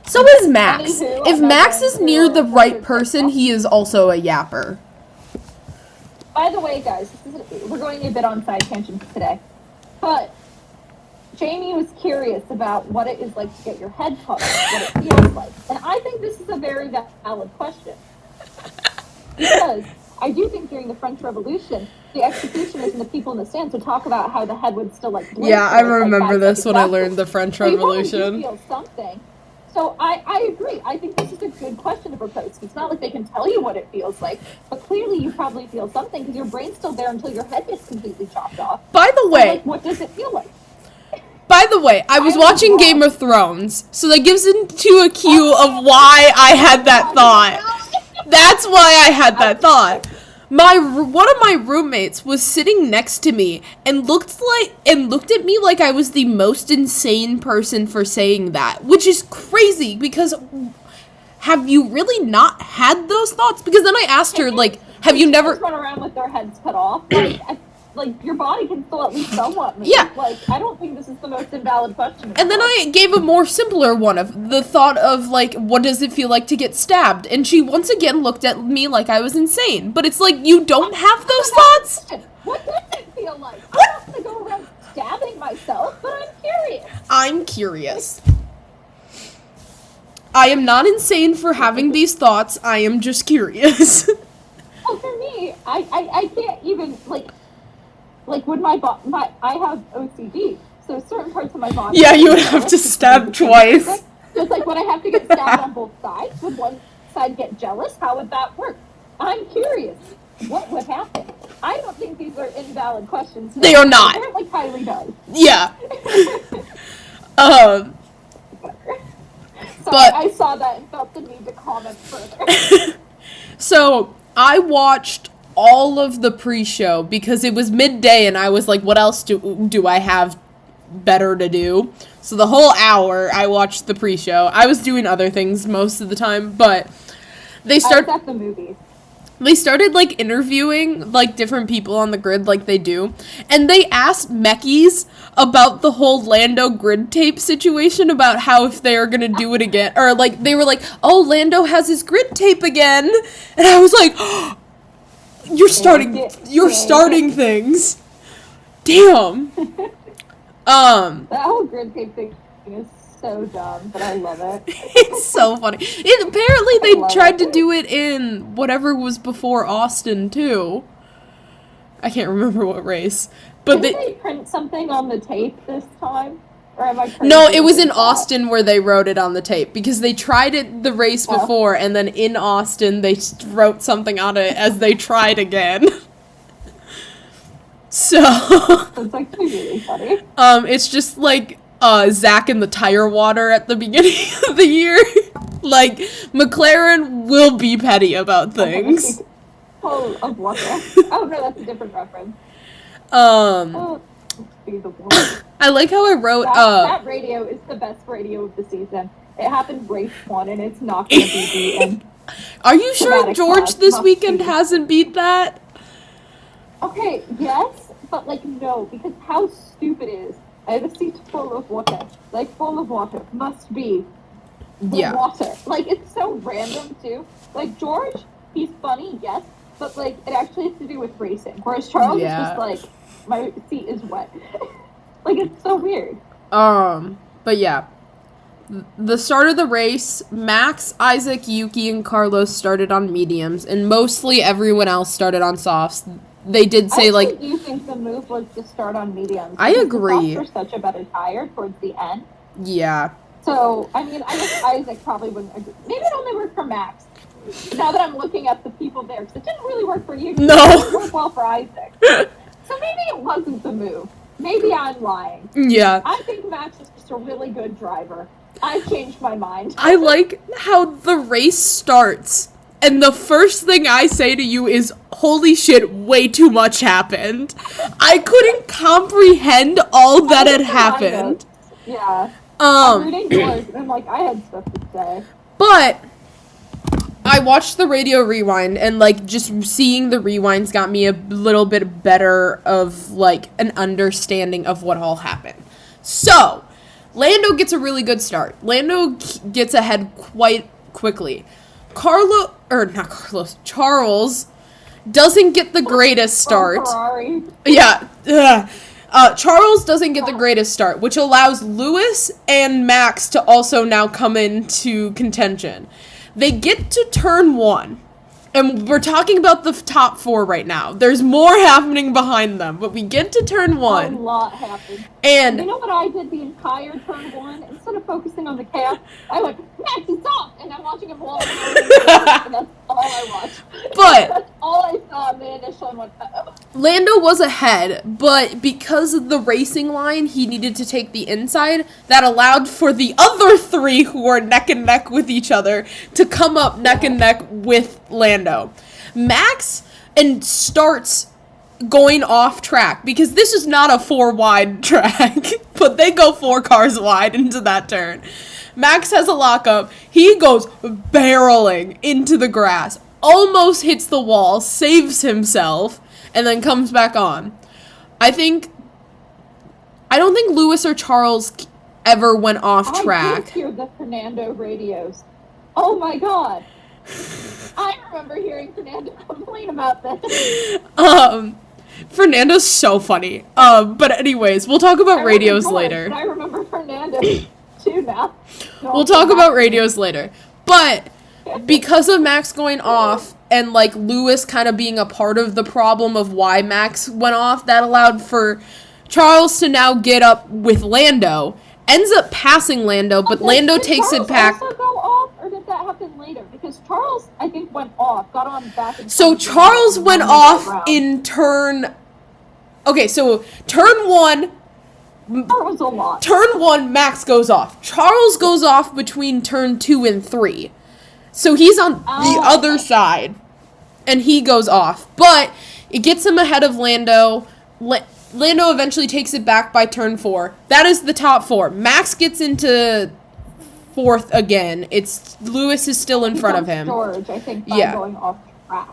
So is Max. Anywho, If I'm not Max going is near to the right further person, TikTok. he is also a yapper. By the way, guys, we're going a bit on side tangents today, but Jamie was curious about what it is like to get your head cut off, what it feels like. And I think this is a very valid question. Because I do think during the French Revolution, the executioners and the people in the stands would talk about how the head would still like blink. Yeah, I for, like, remember 5 this seconds when I afterwards. learned the French So you probably Revolution. do feel something. So I agree. I think this is a good question to propose. It's not like they can tell you what it feels like, but clearly you probably feel something because your brain's still there until your head gets completely chopped off. By the So, way, like, what does it feel like? I was I was watching wrong. Game of Thrones, so that gives into a cue of why I had that thought. That's why I had that thought. One of my roommates was sitting next to me and looked at me like I was the most insane person for saying that, which is crazy because have you really not had those thoughts? Because then I asked her, like, have you never run around with their heads cut off? Like your body can still at least somewhat move. Yeah. Like, I don't think this is the most invalid question. And then I gave a more simpler one of the thought of, like, what does it feel like to get stabbed? And she once again looked at me like I was insane. But it's like, you don't have those thoughts? What does it feel like? I'm not gonna go around stabbing myself, but I'm curious. I'm curious. I am not insane for having these thoughts. I am just curious. Well, for me, I can't even, like when I have OCD, so certain parts of my body. Yeah, you would have to stab twice. So it's like when I have to get stabbed on both sides, would one side get jealous? How would that work? I'm curious. What would happen? I don't think these are invalid questions. They are not. Apparently Kylie does. Yeah. So But- I saw that and felt the need to comment further. So, I watched all of the pre-show because it was midday and I was like, what else do I have better to do? So the whole hour I watched the pre-show. I was doing other things most of the time, but I was at the movies. They started, like, interviewing, like, different people on the grid like they do, and they asked Meckies about the whole Lando grid tape situation, about how if they are gonna do it again, or, like, they were like, oh, Lando has his grid tape again, and I was like, oh, you're starting things. Damn. That whole grid tape thing is so dumb, but I love it. It's so funny. Apparently they love tried to it. do it in whatever was before Austin, too. I can't remember what race. But Didn't they print something on the tape this time? Or am I crazy? No, it was in with that? Austin where they wrote it on the tape. Because they tried it the race Oh. before, and then in Austin they wrote something on it as they tried again. So, It's actually really funny. it's just like Zach in the tire water at the beginning of the year. Like, McLaren will be petty about things. Oh, of water. Oh no, that's a different reference. Oh, be the one. I like how I wrote, That radio is the best radio of the season. It happened race 1 and it's not gonna be beaten. are you sure Dramatic George pause, this must weekend be. hasn't beat that? Okay, yes, but like no, because how stupid is I have a seat full of water. Like full of water must be the Yeah. water. Like it's so random too. Like George, he's funny, yes, but like it actually has to do with racing. Whereas Charles Yeah. is just like my seat is wet. Like it's so weird. But yeah. The start of the race, Max, Isaac, Yuki, and Carlos started on mediums, and mostly everyone else started on softs. They did say, I like, do think the move was to start on mediums. I because agree. The softs were such a better tire towards the end. yeah. So, I mean, I guess Isaac probably wouldn't agree. Maybe it only worked for Max. Now that I'm looking at the people there, because it didn't really work for you. No. It didn't work well for Isaac. So maybe it wasn't the move. Maybe I'm lying. Yeah. I think Max is just a really good driver. I've changed my mind. I like how the race starts, and the first thing I say to you is, holy shit, way too much happened. I couldn't comprehend all that had happened. Yeah. I'm reading yours, and I'm like, I had stuff to say. But I watched the radio rewind, and, like, just seeing the rewinds got me a little bit better of, like, an understanding of what all happened. So, Lando gets a really good start. Lando gets ahead quite quickly. Charles doesn't get the greatest start. Ferrari. Yeah. Charles doesn't get the greatest start, which allows Lewis and Max to also now come into contention. They get to turn 1. And we're talking about the top 4 right now. There's more happening behind them, but we get to turn 1. A lot happened. And you know what I did the entire turn 1? Instead of focusing on the chaos, I went, Max, it's off! And I'm watching him blow and that's all I watched. But that's all I saw in the initial and went, uh-oh. Lando was ahead, but because of the racing line, he needed to take the inside. That allowed for the other 3 who are neck and neck with each other to come up neck and neck with Lando. Max and starts going off track because this is not a 4 wide track, but they go 4 cars wide into that turn. Max has a lockup. He goes barreling into the grass, almost hits the wall, saves himself, and then comes back on. I don't think Lewis or Charles ever went off track. I did hear the Fernando radios. Oh my god. I remember hearing Fernando complain about this. Fernando's so funny. But anyways, we'll talk about radios later. I remember Fernando too now. We'll talk about radios later. But because of Max going off and like Lewis kind of being a part of the problem of why Max went off, that allowed for Charles to now get up with Lando. Ends up passing Lando, but Lando takes it back. Did Charles also go off, or did that happen later? Because Charles, I think, went off, got on back. And so Charles went off in turn. Okay, so turn 1. That was a lot. Turn 1, Max goes off. Charles goes off between turn 2 and 3. So he's on the other side, and he goes off. But it gets him ahead of Lando. Lando eventually takes it back by turn 4. That is the top 4. Max gets into 4th again. Lewis is still in front of him. George, I think, by going off track.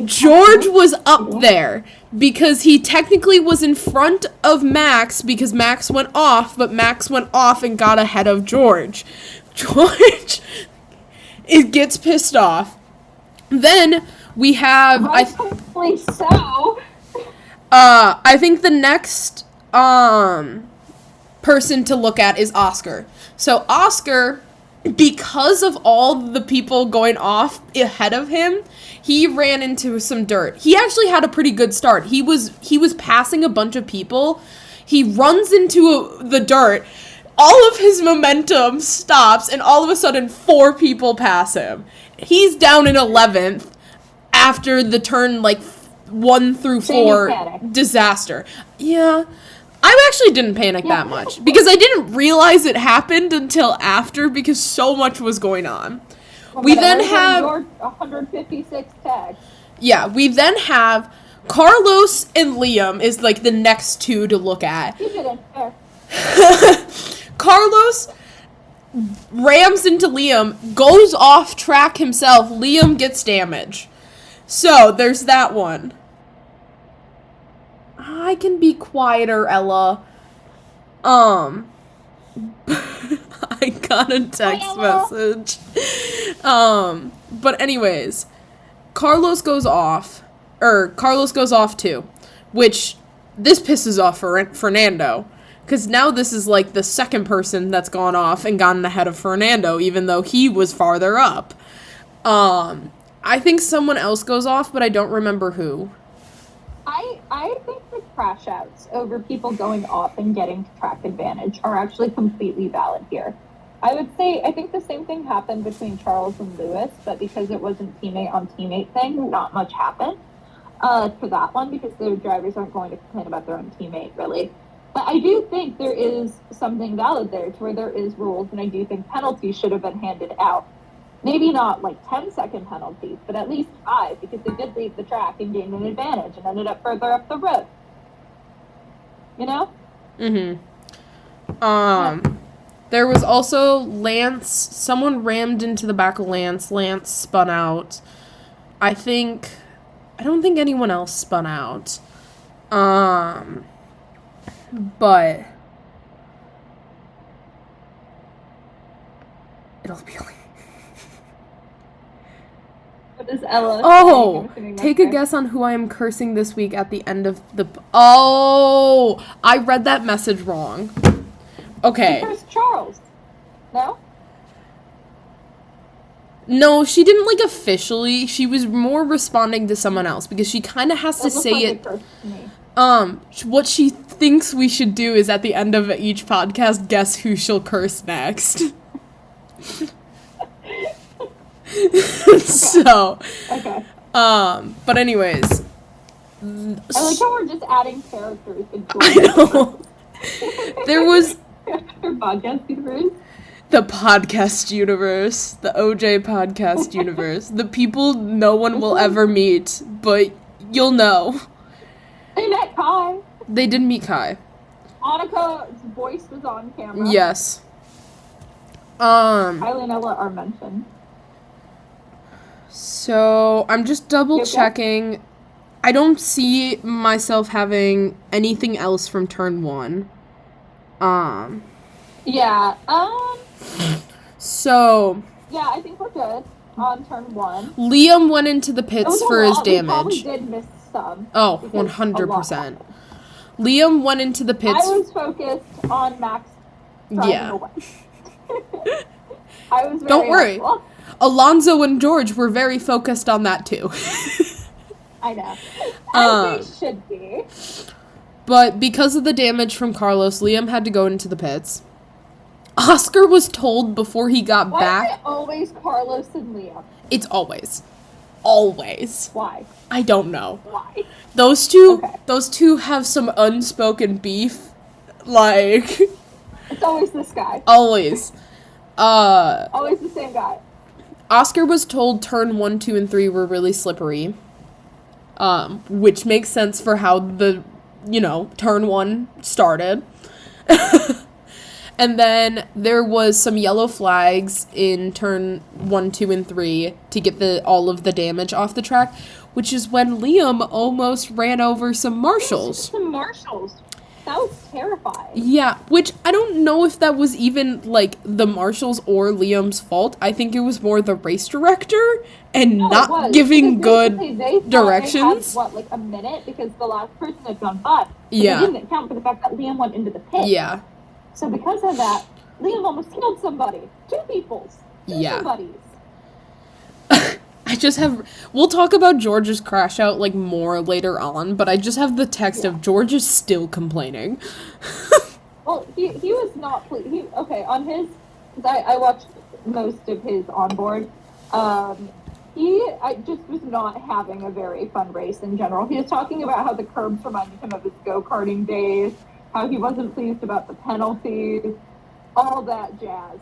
George was up there because he technically was in front of Max because Max went off, but Max went off and got ahead of George. George gets pissed off. Then we have Rightfully so. I think the next person to look at is Oscar. So Oscar, because of all the people going off ahead of him, he ran into some dirt. He actually had a pretty good start. He was passing a bunch of people. He runs into the dirt. All of his momentum stops, and all of a sudden 4 people pass him. He's down in 11th after the turn 1 through 4 disaster. Yeah. I actually didn't panic that much because I didn't realize it happened until after because so much was going on. We then have 156 tags. Yeah, we then have Carlos and Liam is the next 2 to look at. You didn't. Carlos rams into Liam, goes off track himself. Liam gets damage. So, there's that one. I can be quieter, Ella. I got a text message. But anyways, Carlos goes off too, which this pisses off Fernando. Because now this is the second person that's gone off and gotten ahead of Fernando, even though he was farther up. I think someone else goes off, but I don't remember who. I think the crash outs over people going off and getting track advantage are actually completely valid here. I would say, I think the same thing happened between Charles and Lewis, but because it wasn't teammate on teammate thing, not much happened for that one because the drivers aren't going to complain about their own teammate, really. But I do think there is something valid there to where there is rules, and I do think penalties should have been handed out. Maybe not 10-second penalties, but at least 5, because they did leave the track and gained an advantage and ended up further up the road. You know? There was also Lance. Someone rammed into the back of Lance. Lance spun out. I don't think anyone else spun out. But It'll be like... What is Ella Oh, saying? take a guess on who I am cursing this week at the end of the... Oh, I read that message wrong. Okay. Where's Charles? No? No, she didn't, like, officially. She was more responding to someone else because she kind of has to say it. What she thinks we should do is at the end of each podcast, guess who she'll curse next. So. Okay. But anyways. I like how we're just adding characters into I know. There was. Your podcast universe. The podcast universe. The OJ podcast universe. The people no one will ever meet, but you'll know. They met Kai. They did meet Kai. Annika's voice was on camera. Yes. Kylie and Ella are mentioned. So, I'm just double checking. I don't see myself having anything else from turn 1. Yeah, So... Yeah, I think we're good on turn 1. Liam went into the pits for his damage. We probably did miss some. Oh, 100%. Liam went into the pits... I was focused on Max driving away. I was very Don't worry. helpful. Alonzo and George were very focused on that, too. I know. As they should be. But because of the damage from Carlos, Liam had to go into the pits. Oscar was told before he got back... Why is it always Carlos and Liam? It's always. Always. Why? I don't know. Why? Those two have some unspoken beef. Like... It's always this guy. Always. Always the same guy. Oscar was told turn 1, 2, and 3 were really slippery. Which makes sense for how the, turn 1 started. And then there was some yellow flags in turn 1, 2, and 3 to get all of the damage off the track, which is when Liam almost ran over some marshals. Some marshals. That was terrifying. Yeah, which I don't know if that was even, the marshals or Liam's fault. I think it was more the race director and not giving good directions. They had, a minute? Because the last person had gone by. Yeah. They didn't account for the fact that Liam went into the pit. Yeah. So because of that, Liam almost killed somebody. 2 peoples. 2 somebodies. I just have... We'll talk about George's crash out, more later on, but I just have the text of George is still complaining. Well, he was not... on his... Because I watched most of his onboard. I just was not having a very fun race in general. He was talking about how the curbs reminded him of his go-karting days, how he wasn't pleased about the penalties, all that jazz.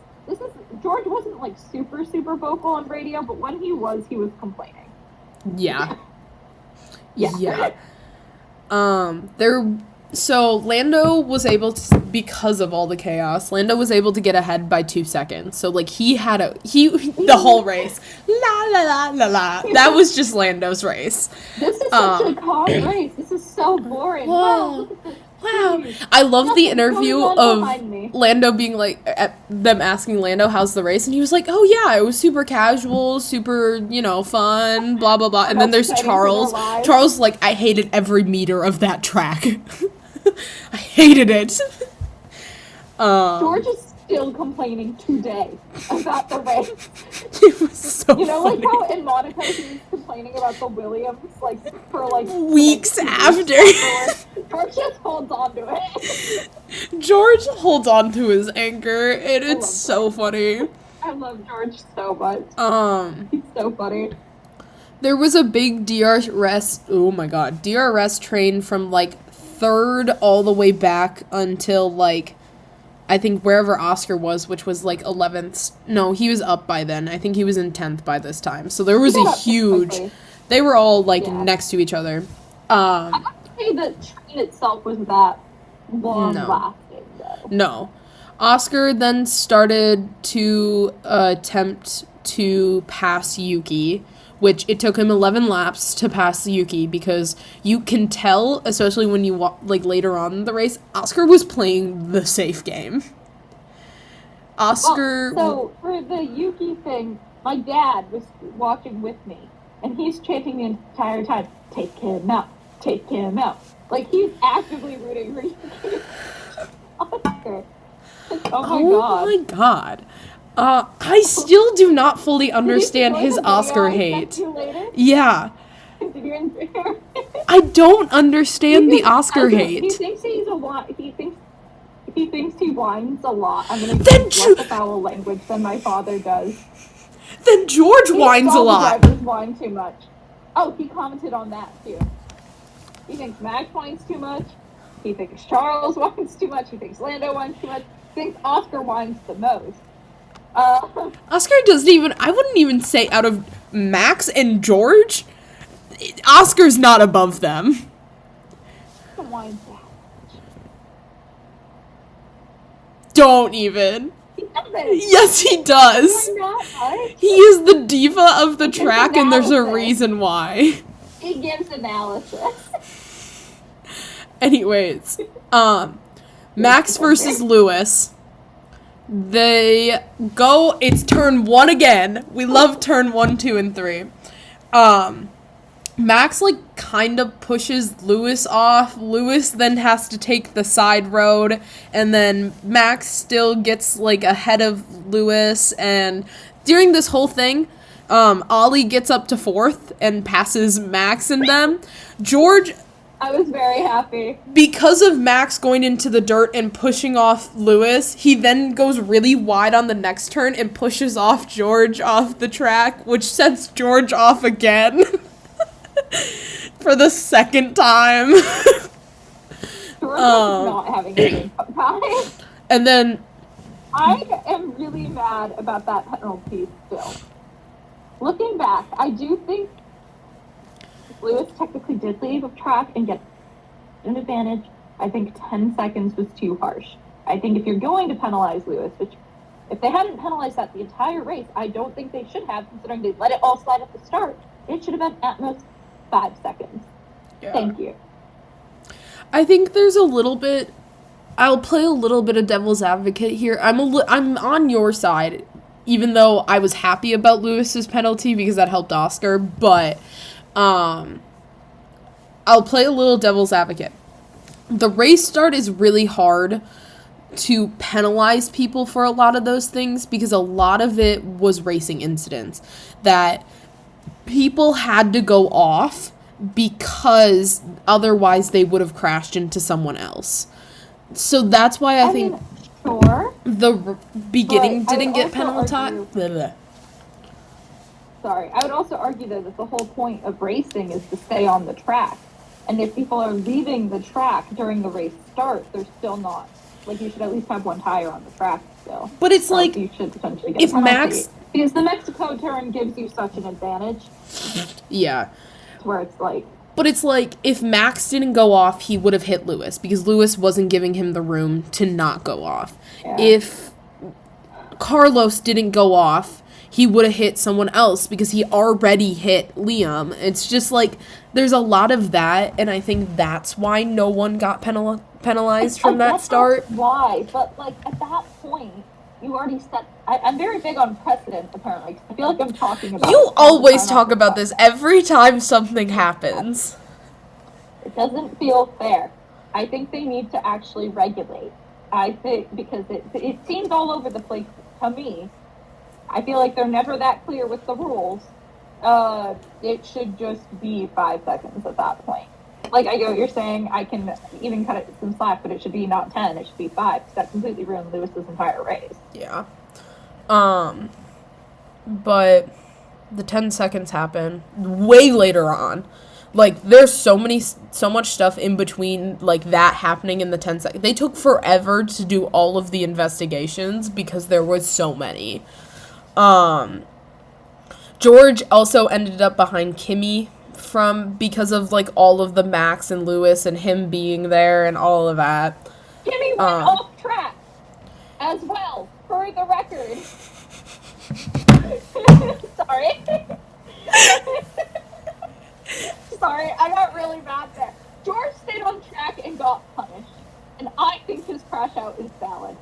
George wasn't super, super vocal on radio, but when he was complaining. Yeah. Yeah. So Lando was able to, because of all the chaos, Lando was able to get ahead by 2 seconds. So he had the whole race. La la la la la. That was just Lando's race. This is such a calm race. This is so boring. Wow. Wow. I love the interview of Lando being them asking Lando how's the race, and he was like, oh yeah, it was super casual, super, fun, blah blah blah. And then there's Charles. Charles I hated every meter of that track. I hated it. George is still complaining today about the race. It was so funny. How in Monaco he was complaining about the Williams, for weeks after. George just holds on to it. George holds on to his anger, and it's so funny. I love George so much. He's so funny. There was a big DRS train from 3rd all the way back until I think wherever Oscar was, which was 11th. No, he was up by then. I think he was in 10th by this time. So there was a huge... They were all next to each other. I wouldn't say the train itself was that long lasting though. No. Oscar then started to attempt to pass Yuki, which it took him 11 laps to pass Yuki, because you can tell, especially when you later on in the race, Oscar was playing the safe game. Oscar. So for the Yuki thing, my dad was watching with me, and he's chanting the entire time, "Take him out, take him out." Like he's actively rooting for Yuki. Oscar. Oh my god. I still do not fully understand Did you his enjoy the Oscar video I hate. sent you later? Yeah. Did you enjoy I don't understand the Oscar He hate. thinks he's he thinks he whines a lot. I'm gonna Then use less foul language than my father does. Then George whines a lot. The drivers whine too much. Oh, he commented on that too. He thinks Max whines too much. He thinks Charles whines too much. He thinks Lando whines too much. He thinks Oscar whines the most. Oscar doesn't even, I wouldn't even say out of Max and George, Oscar's not above them. He whines that much. Don't even. He doesn't. Yes, he does. He is the diva of the track, and there's a reason why. He gives analysis. Anyways, Max versus Lewis. They go, it's turn 1 again. We love turn 1, 2, and 3. Max, like, kind of pushes Lewis off. Lewis then has to take the side road, and then Max still gets, like, ahead of Lewis, and during this whole thing, Ollie gets up to 4th and passes Max and them. George... I was very happy. Because of Max going into the dirt and pushing off Lewis, he then goes really wide on the next turn and pushes off George off the track, which sets George off again. For the second time. George is not having a good time. And then... I am really mad about that penalty still. Looking back, I do think Lewis technically did leave of track and get an advantage. I think 10 seconds was too harsh. I think if you're going to penalize Lewis, which if they hadn't penalized that the entire race, I don't think they should have, considering they let it all slide at the start. It should have been at most 5 seconds. Yeah. Thank you. I think there's a little bit... I'll play a little bit of devil's advocate here. I'm on your side, even though I was happy about Lewis's penalty because that helped Oscar, but... I'll play a little devil's advocate. The race start is really hard to penalize people for a lot of those things because a lot of it was racing incidents that people had to go off because otherwise they would have crashed into someone else. So that's why I think sure, the beginning didn't get penalized. Sorry, I would also argue though that the whole point of racing is to stay on the track. And if people are leaving the track during the race start, they're still not. Like, you should at least have one tire on the track still. But it's like, you should potentially get if Max... Because the Mexico turn gives you such an advantage. Yeah. Where it's like... But it's like, if Max didn't go off, he would have hit Lewis, because Lewis wasn't giving him the room to not go off. Yeah. If Carlos didn't go off, he would have hit someone else because he already hit Liam. It's just like, there's a lot of that, and I think that's why no one got penalized from that start. Why? But, like, at that point, you already set... I'm very big on precedent, apparently. I feel like I'm talking about... You always talk about this every time something happens. It doesn't feel fair. I think they need to actually regulate. I think, because it seems all over the place to me. I feel like they're never that clear with the rules. It should just be 5 seconds at that point. Like, I get what you're saying. I can even cut it some slack, but it should be not 10. It should be 5, because that completely ruined Lewis's entire race. Yeah. But the 10 seconds happen way later on. Like, there's so much stuff in between, like, that happening in the 10 seconds. They took forever to do all of the investigations because there was so many. George also ended up behind Kimmy because of, like, all of the Max and Lewis and him being there and all of that. Kimmy went off track as well, for the record. Sorry. Sorry, I got really mad there. George stayed on track and got punished. And I think his crash out is valid.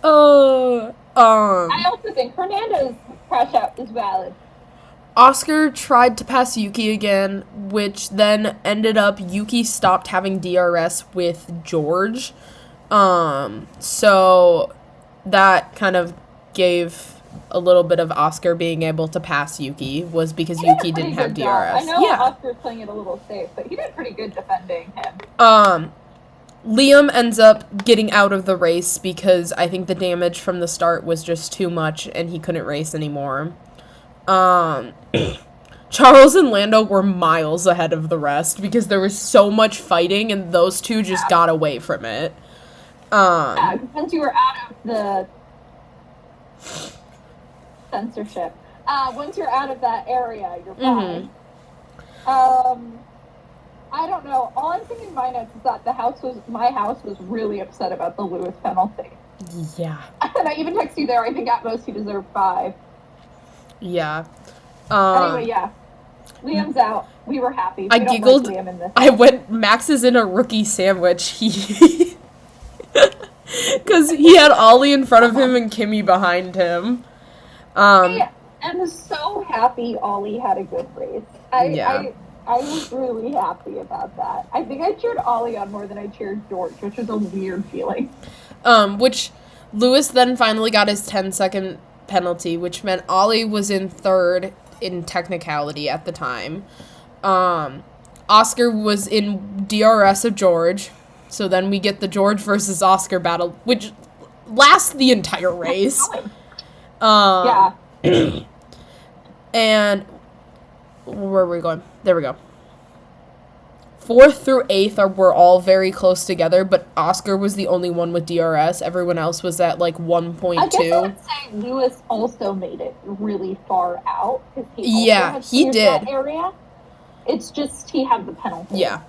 I also think Fernando's crash out is valid. Oscar tried to pass Yuki again, which then ended up Yuki stopped having DRS with George. So that kind of gave a little bit of Oscar being able to pass Yuki was because Yuki didn't have DRS. I know Oscar's playing it a little safe, but he did pretty good defending him. Liam ends up getting out of the race because I think the damage from the start was just too much and he couldn't race anymore. Charles and Lando were miles ahead of the rest because there was so much fighting and those two just got away from it. Once you were out of the censorship, once you're out of that area, you're fine. I don't know. All I'm thinking in my notes is that my house was really upset about the Lewis penalty. Yeah. And I even texted you there. I think at most he deserved 5. Yeah. Anyway, yeah. Liam's out. We were happy. I giggled. Liam in this. Max is in a rookie sandwich. He because he had Ollie in front of him and Kimmy behind him. I am so happy Ollie had a good race. I was really happy about that. I think I cheered Ollie on more than I cheered George, which was a weird feeling. Which Lewis then finally got his 10-second penalty, which meant Ollie was in third in technicality at the time. Oscar was in DRS of George, so then we get the George versus Oscar battle, which lasts the entire race. Yeah. And where are we going? There we go. 4th through 8th were all very close together, but Oscar was the only one with DRS. Everyone else was at like 1.2. I guess I would say Lewis also made it really far out. He did. That area. It's just he had the penalty. Yeah.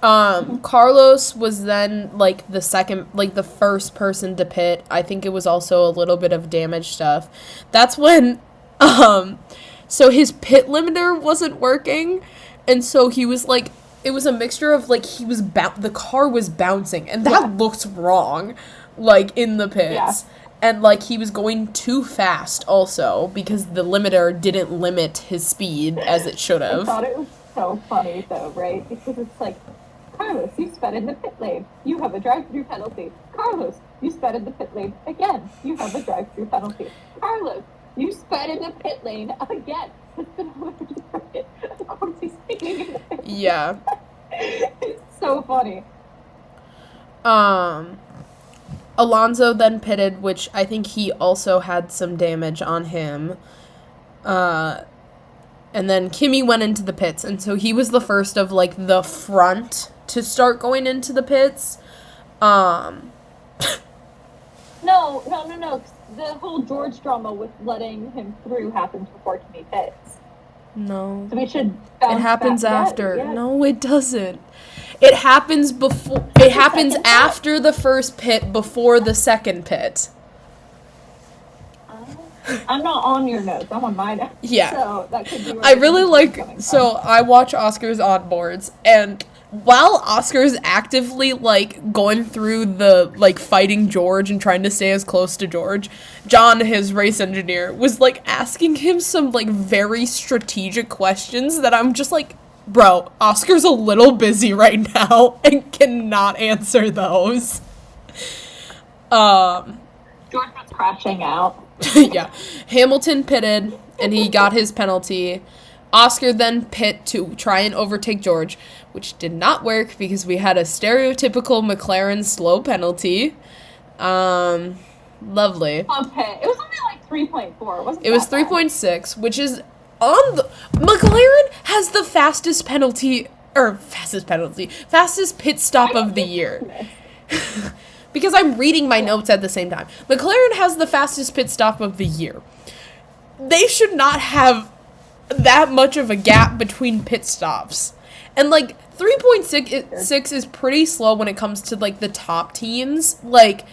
Carlos was then like the first person to pit. I think it was also a little bit of damage stuff. That's when, so his pit limiter wasn't working, and so he was like, it was a mixture of like the car was bouncing, and that looked wrong, like in the pits, and like he was going too fast also because the limiter didn't limit his speed as it should have. I thought it was so funny though, right? Because it's like, Carlos, you sped in the pit lane. You have a drive-through penalty. Carlos, you sped in the pit lane again. You have a drive-through penalty. Carlos, you sped in the pit lane again. Yeah. It's so funny. Alonso then pitted, which I think he also had some damage on him. And then Kimmy went into the pits, and so he was the first of like the front to start going into the pits. No. The whole George drama with letting him through happens before Kimmy pits. No. So we should It happens after. Yeah. No, it doesn't. It happens before. It happens after the first pit, before the second pit. I'm not on your notes. I'm on my notes. Yeah. So that could be. I really like. So I watch Oscar's onboards, and while Oscar's actively like going through the like fighting George and trying to stay as close to George, John, his race engineer, was like asking him some like very strategic questions that I'm just like, bro, Oscar's a little busy right now and cannot answer those. George was crashing out. Yeah. Hamilton pitted, and he got his penalty. Oscar then pit to try and overtake George, which did not work because we had a stereotypical McLaren slow penalty. Lovely. Okay, it was only like 3.4, wasn't it? It was 3.6, which is on the... McLaren has the fastest pit stop of the year. Because I'm reading my notes at the same time. McLaren has the fastest pit stop of the year. They should not have that much of a gap between pit stops. And, like, 3.6 is pretty slow when it comes to, like, the top teams. Like,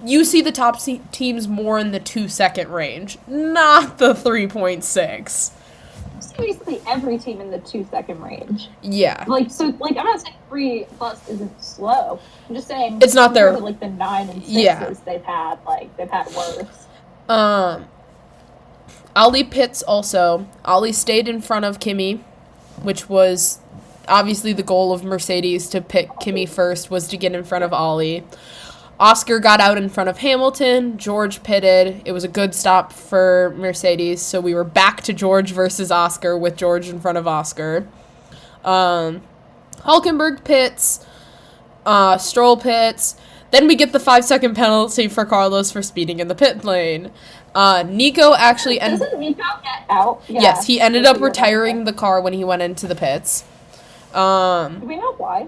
you see the top teams more in the 2-second range, not the 3.6. basically every team in the 2-second range. Yeah. Like, so, like, I'm not saying 3+ isn't slow. I'm just saying It's not their, like the 9 and 6s yeah. they've had worse. Ollie pits also. Ollie stayed in front of Kimi, which was obviously the goal of Mercedes to pick Kimi first, was to get in front of Ollie. Oscar got out in front of Hamilton. George pitted. It was a good stop for Mercedes, so we were back to George versus Oscar with George in front of Oscar. Hulkenberg pits. Stroll pits. Then we get the 5-second penalty for Carlos for speeding in the pit lane. Nico actually Doesn't Nico get out? Yeah. Yes, he ended up retiring the car when he went into the pits. Do we know why?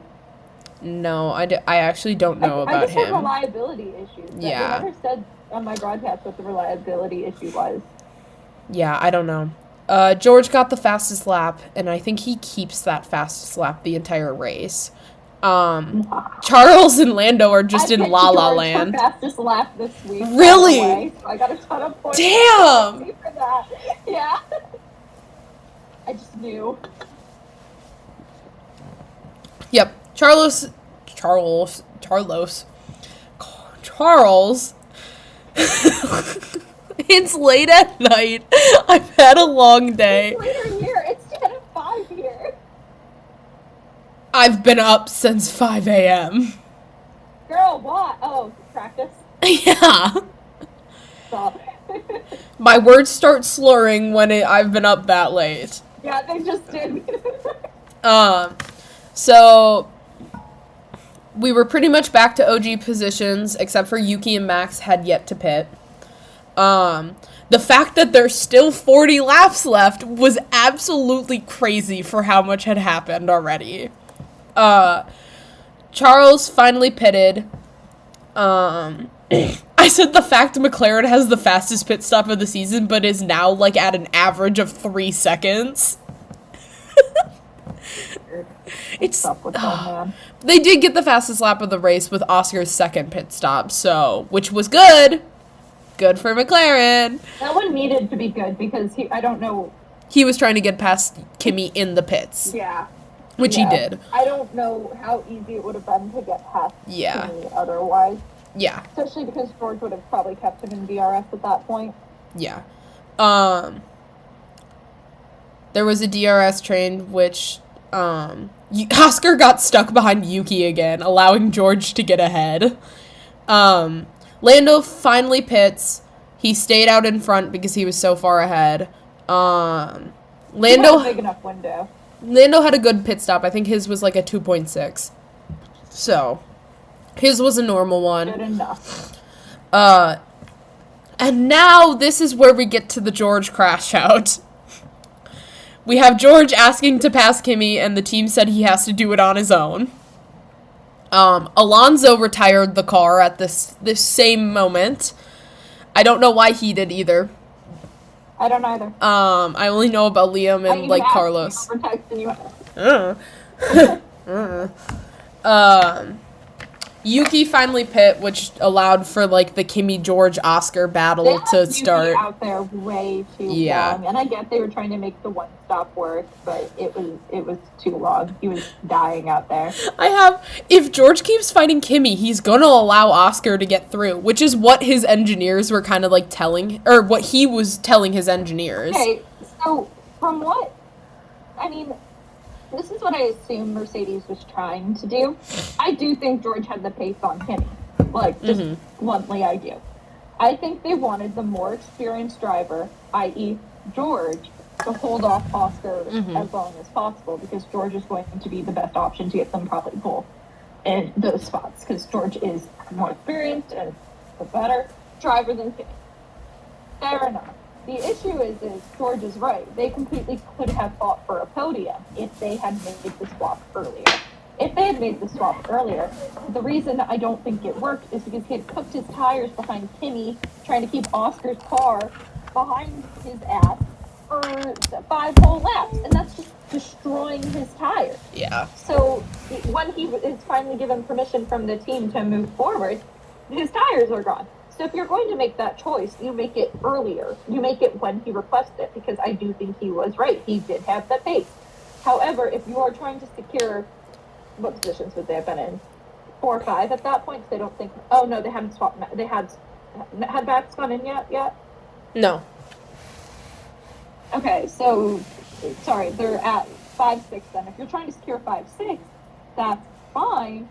No, I actually don't know about I just him. had reliability issues. Yeah. They never said on my broadcast what the reliability issue was. Yeah, I don't know. George got the fastest lap, and I think he keeps that fastest lap the entire race. Charles and Lando are just in La La Land. Fastest lap this week. Really? So I got a ton of points. Damn! For that. Yeah. I just knew. Yep. Charles. It's late at night. I've had a long day. It's later here. It's 10:05 here. I've been up since 5 a.m. Girl, what? Oh, practice? Yeah. Stop. My words start slurring when I've been up that late. Yeah, they just did. So we were pretty much back to OG positions, except for Yuki and Max had yet to pit. The fact that there's still 40 laps left was absolutely crazy for how much had happened already. Charles finally pitted. I said the fact McLaren has the fastest pit stop of the season, but is now, like, at an average of 3 seconds. It's up with them, man. They did get the fastest lap of the race with Oscar's second pit stop, so, which was good. Good for McLaren. That one needed to be good because I don't know. He was trying to get past Kimi in the pits. Yeah. Which he did. I don't know how easy it would have been to get past Yeah. Kimi otherwise. Yeah. Especially because George would have probably kept him in DRS at that point. Yeah. There was a DRS train which Oscar got stuck behind Yuki again, allowing George to get ahead. Lando finally pits. He stayed out in front because he was so far ahead. Lando had a big enough window. Lando had a good pit stop. I think his was like a 2.6. So, his was a normal one. Good enough. And now this is where we get to the George crash out. We have George asking to pass Kimi, and the team said he has to do it on his own. Alonso retired the car at this same moment. I don't know why he did either. I don't either. I only know about Liam and, like, Carlos. Yuki finally pit, which allowed for, like, the Kimi-George-Oscar battle to start. Yuki out there way too long, and I get they were trying to make the one stop work, but it was too long. He was dying out there. If George keeps fighting Kimi, he's gonna allow Oscar to get through, which is what his engineers were kind of, like, what he was telling his engineers. Okay, so from this is what I assume Mercedes was trying to do. I do think George had the pace on Kimi. Like, just bluntly, I do. I think they wanted the more experienced driver, i.e. George, to hold off Oscar as long as possible, because George is going to be the best option to get them probably pole in those spots, because George is more experienced and a better driver than Kimi. Fair enough. The issue is George is right. They completely could have fought for a podium if they had made the swap earlier. If they had made the swap earlier, the reason I don't think it worked is because he had cooked his tires behind Kimi, trying to keep Oscar's car behind his ass for 5 whole laps, and that's just destroying his tires. Yeah. So when he is finally given permission from the team to move forward, his tires are gone. So if you're going to make that choice, you make it earlier. You make it when he requested it, because I do think he was right. He did have the pace. However, if you are trying to secure, what positions would they have been in? 4 or 5 at that point? Because they don't think. Oh no, they haven't swapped. They had Max gone in yet? No. Okay, so sorry, they're at 5-6 then. If you're trying to secure 5-6, that's fine,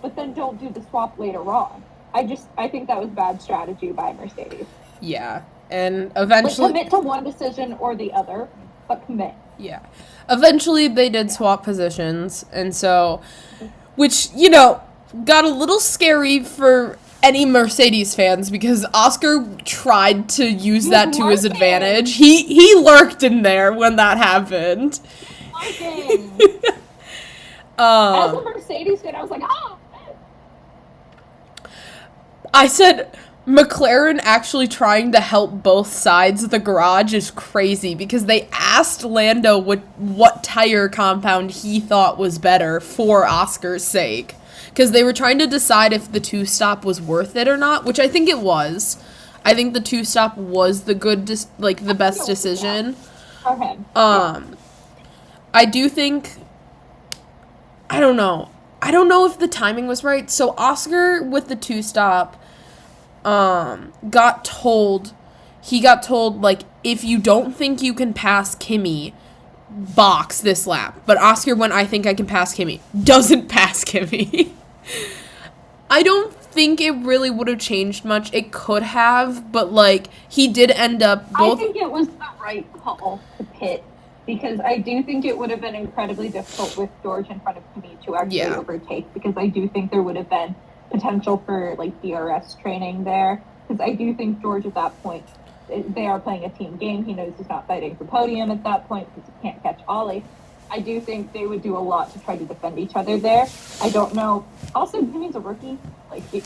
but then don't do the swap later on. I think that was bad strategy by Mercedes. Yeah, and eventually... Commit to one decision or the other, but commit. Yeah. Eventually, they did swap positions, and so... Which, you know, got a little scary for any Mercedes fans, because Oscar tried to use that to his advantage. He lurked in there when that happened. As a Mercedes fan, I was like, oh! I said McLaren actually trying to help both sides of the garage is crazy, because they asked Lando what tire compound he thought was better for Oscar's sake. Because they were trying to decide if the 2-stop was worth it or not, which I think it was. I think the 2-stop was the the best decision. Okay. I do think... I don't know. I don't know if the timing was right. So Oscar with the 2-stop got told, like, if you don't think you can pass Kimi, box this lap. But Oscar went, I think I can pass Kimi. Doesn't pass Kimi. I don't think it really would have changed much. It could have, but, like, he did end up both... I think it was the right call to pit, because I do think it would have been incredibly difficult with George in front of Kimi to actually overtake, because I do think there would have been potential for, like, DRS training there, because I do think George at that point, they are playing a team game. He knows he's not fighting for podium at that point because he can't catch Ollie. I do think they would do a lot to try to defend each other there. I don't know. Also, Jimmy's a rookie. Like, he's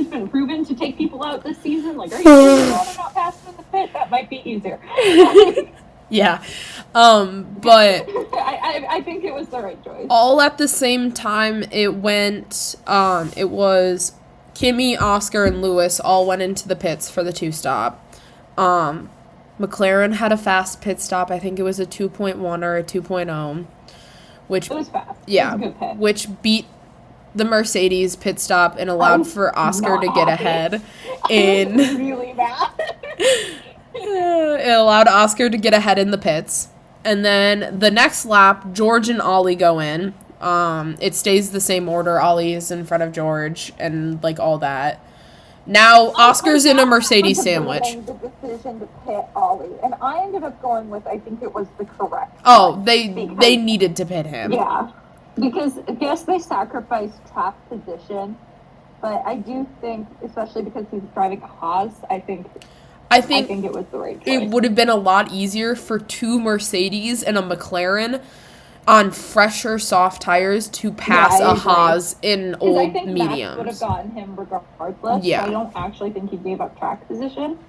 been proven to take people out this season. Like, are you not passing in the pit? That might be easier. Yeah. But... I think it was the right choice. All at the same time, it went... it was Kimi, Oscar, and Lewis all went into the pits for the 2-stop. McLaren had a fast pit stop. I think it was a 2.1 or a 2.0, which it was fast. Yeah, it was a good pit. Which beat the Mercedes pit stop and allowed for Oscar to get ahead. In really bad. It allowed Oscar to get ahead in the pits, and then the next lap, George and Ollie go in. It stays the same order. Ollie is in front of George, and like all that. Now, Oscar's in a Mercedes sandwich. The decision to pit Ollie, and I ended up going with, I think it was the correct. Oh, they needed to pit him. Yeah, because I guess they sacrificed track position, but I do think, especially because he's driving a Haas, I think it was the right choice. It would have been a lot easier for 2 Mercedes and a McLaren on fresher soft tires to pass a Haas in old mediums. Max would have gotten him regardless. Yeah. So I don't actually think he gave up track position.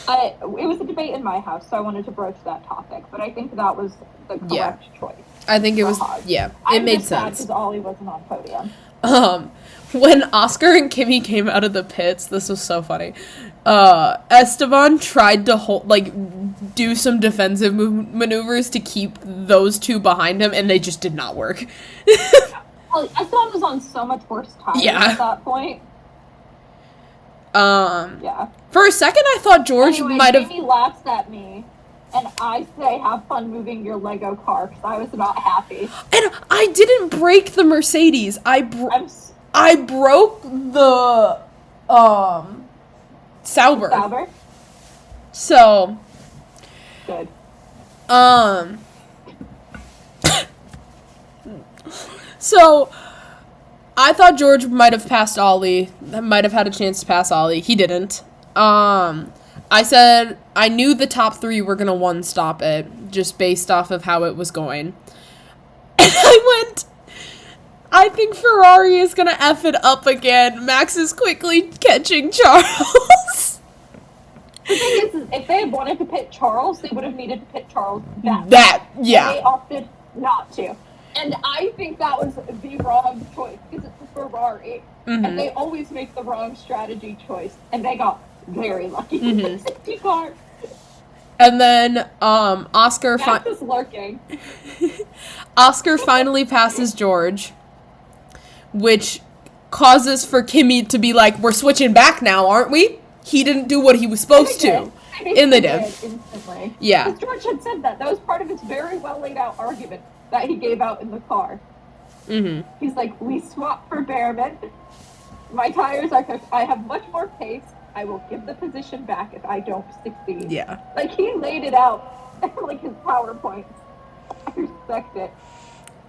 It was a debate in my house, so I wanted to broach that topic. But I think that was the correct choice. I think it was. Haas. Yeah, it made sense. Because Ollie wasn't on podium. When Oscar and Kimi came out of the pits, this was so funny. Esteban tried to do some defensive maneuvers to keep those 2 behind him, and they just did not work. Esteban was on so much worse tires at that point. For a second, I thought George might have. Jamie laughs at me, and I say, "Have fun moving your Lego car," because I was not happy. And I didn't break the Mercedes. I broke the Sauber. So good. So I thought George might have passed Ollie. Might have had a chance to pass Ollie. He didn't. I said I knew the top 3 were gonna 1-stop it, just based off of how it was going. And I think Ferrari is gonna F it up again. Max is quickly catching Charles. The thing is, if they had wanted to pit Charles, they would have needed to pit Charles yeah. And they opted not to. And I think that was the wrong choice, because it's a Ferrari. Mm-hmm. And they always make the wrong strategy choice. And they got very lucky with the safety car. And then Oscar Max is lurking. Oscar finally passes George, which causes for Kimmy to be like, we're switching back now, aren't we? He didn't do what he was supposed to. And they did. Instantly. Yeah. Because George had said that. That was part of his very well laid out argument that he gave out in the car. Mm-hmm. He's like, we swapped for Behrman. My tires are cooked. I have much more pace. I will give the position back if I don't succeed. Yeah. Like, he laid it out, like his PowerPoints. I respect it.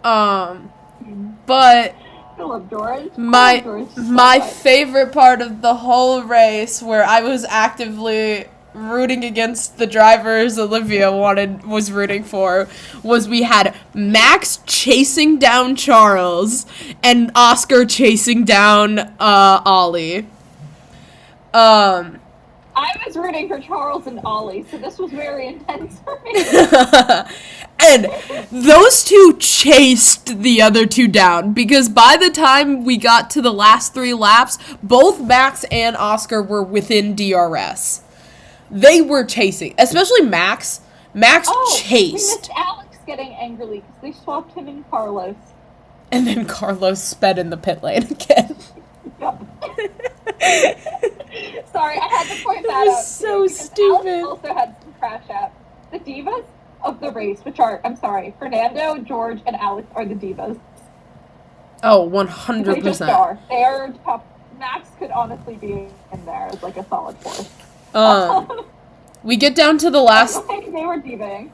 But I love George. my favorite part of the whole race, where I was actively rooting against the drivers Olivia was rooting for, was we had Max chasing down Charles and Oscar chasing down Ollie. I was rooting for Charles and Ollie, so this was very intense for me. And those two chased the other two down, because by the time we got to the last 3 laps, both Max and Oscar were within DRS. They were chasing, especially Max. Max chased. We missed Alex getting angrily because they swapped him and Carlos. And then Carlos sped in the pit lane again. Yep. Sorry, I had to point that out. So stupid. Alex also had some crash outs. The divas of the race, which are, I'm sorry, Fernando, George, and Alex are the divas. Oh, 100%. They just are. They are top. Max could honestly be in there as like a solid fourth. We get down to the last. They were divaing.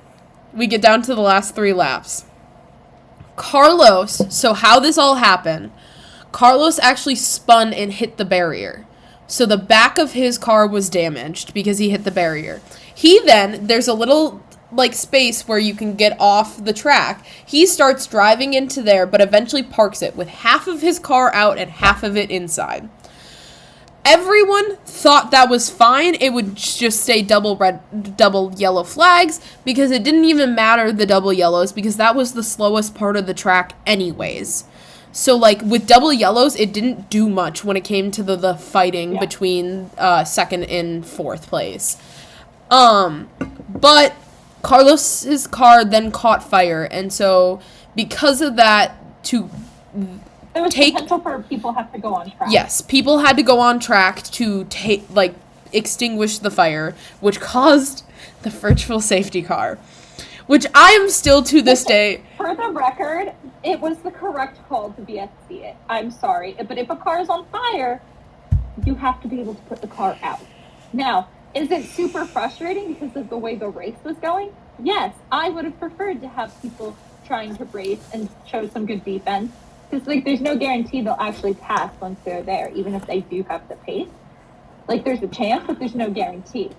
We get down to the last 3 laps. Carlos. So how this all happened? Carlos actually spun and hit the barrier. So the back of his car was damaged because he hit the barrier. There's a little space where you can get off the track. He starts driving into there, but eventually parks it with half of his car out and half of it inside. Everyone thought that was fine. It would just say double yellow flags, because it didn't even matter the double yellows, because that was the slowest part of the track anyways. So, with double yellows, it didn't do much when it came to the fighting between second and fourth place. But Carlos's car then caught fire, and so because of that, there was potential for people have to go on track. Yes, people had to go on track to extinguish the fire, which caused the virtual safety car, which I am still to this day. For the record, it was the correct call to VSC it. I'm sorry, but if a car is on fire, you have to be able to put the car out. Now, is it super frustrating because of the way the race was going? Yes, I would have preferred to have people trying to race and show some good defense. Because, there's no guarantee they'll actually pass once they're there, even if they do have the pace. There's a chance, but there's no guarantee.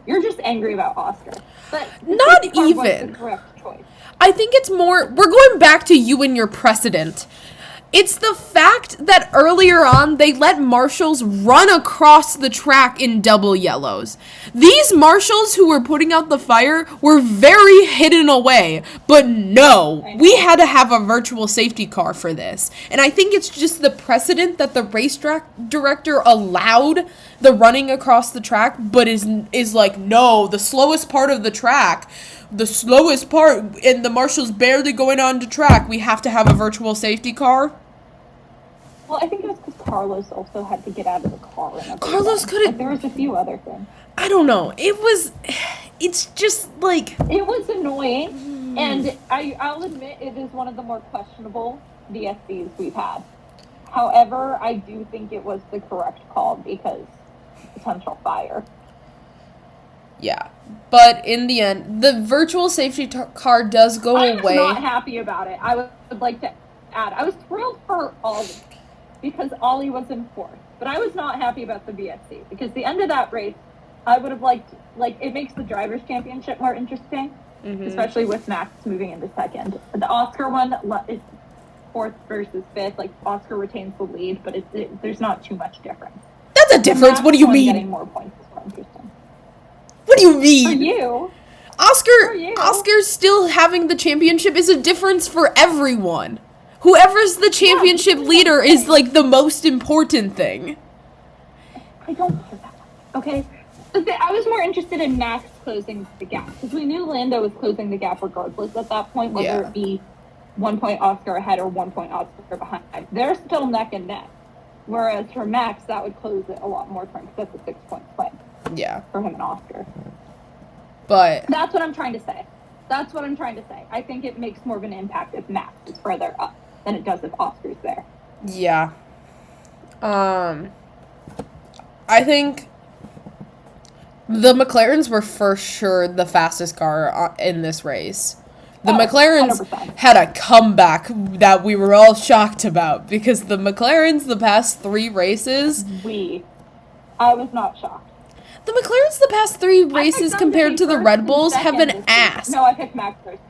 You're just angry about Oscar. But not even. Was the correct choice. I think it's more, we're going back to you and your precedent. It's the fact that earlier on, they let marshals run across the track in double yellows. These marshals who were putting out the fire were very hidden away. But no, we had to have a virtual safety car for this. And I think it's just the precedent that the racetrack director allowed the running across the track, but is no, the slowest part of the track, the slowest part, and the marshal's barely going on the track, we have to have a virtual safety car. Well, I think it was because Carlos also had to get out of the car. Carlos couldn't. There was a few other things. I don't know. It's just It was annoying, and I'll admit it is one of the more questionable VSCs we've had. However, I do think it was the correct call because potential fire. Yeah, but in the end, the virtual safety car does go away. I was not happy about it. I would like to add, I was thrilled for Ollie because Ollie was in fourth, but I was not happy about the VSC because the end of that race, I would have liked, it makes the Drivers' Championship more interesting, especially with Max moving into second. The Oscar one is fourth versus fifth. Oscar retains the lead, but there's not too much difference. That's a difference. What do you mean? Getting more points is more interesting. What do you mean? For you. Oscar still having the championship is a difference for everyone. Whoever's the championship leader is the most important thing. I don't care that much. Okay. I was more interested in Max closing the gap because we knew Lando was closing the gap regardless at that point, whether it be 1 point Oscar ahead or 1 point Oscar behind. They're still neck and neck. Whereas for Max, that would close it a lot more for him because that's a 6-point swing. Yeah. For him and Oscar. But that's what I'm trying to say. I think it makes more of an impact if Max is further up than it does if Oscar's there. Yeah. I think the McLarens were for sure the fastest car in this race. The McLarens 100%. had a comeback that we were all shocked about because the McLarens the past 3 races... I was not shocked. The McLarens the past 3 races compared to the Red Bulls have been ass. No, I picked Max first.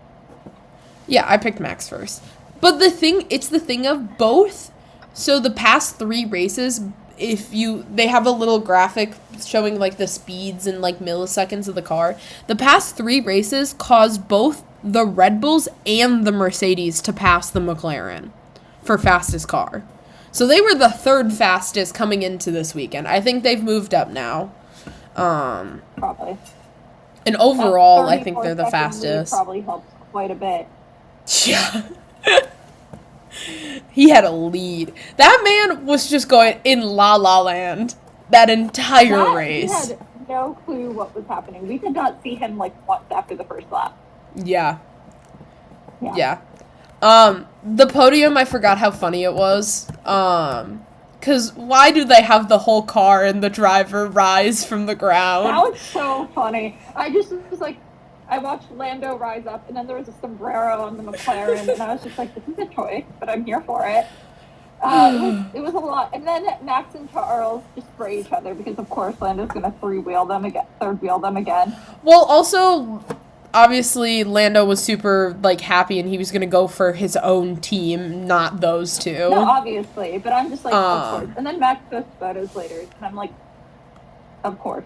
Yeah, I picked Max first. But it's the thing of both. So the past 3 races, they have a little graphic showing like the speeds and like milliseconds of the car. The past 3 races caused both the Red Bulls and the Mercedes to pass the McLaren for fastest car. So they were the 3rd fastest coming into this weekend. I think they've moved up now. Probably. And overall, I think they're the fastest. Probably helps quite a bit. Yeah. He had a lead. That man was just going in La La Land that entire race. He had no clue what was happening. We did not see him like once after the first lap. Yeah. The podium, I forgot how funny it was. 'Cause why do they have the whole car and the driver rise from the ground? That was so funny. I just was like, I watched Lando rise up, and then there was a sombrero on the McLaren, and I was just like, this is a choice, but I'm here for it. It was a lot. And then Max and Charles just spray each other, because of course Lando's going to third wheel them again. Well, also, obviously, Lando was super, like, happy, and he was going to go for his own team, not those two. No, obviously, but I'm just like, of course. And then Max goes photos later, and I'm like, of course.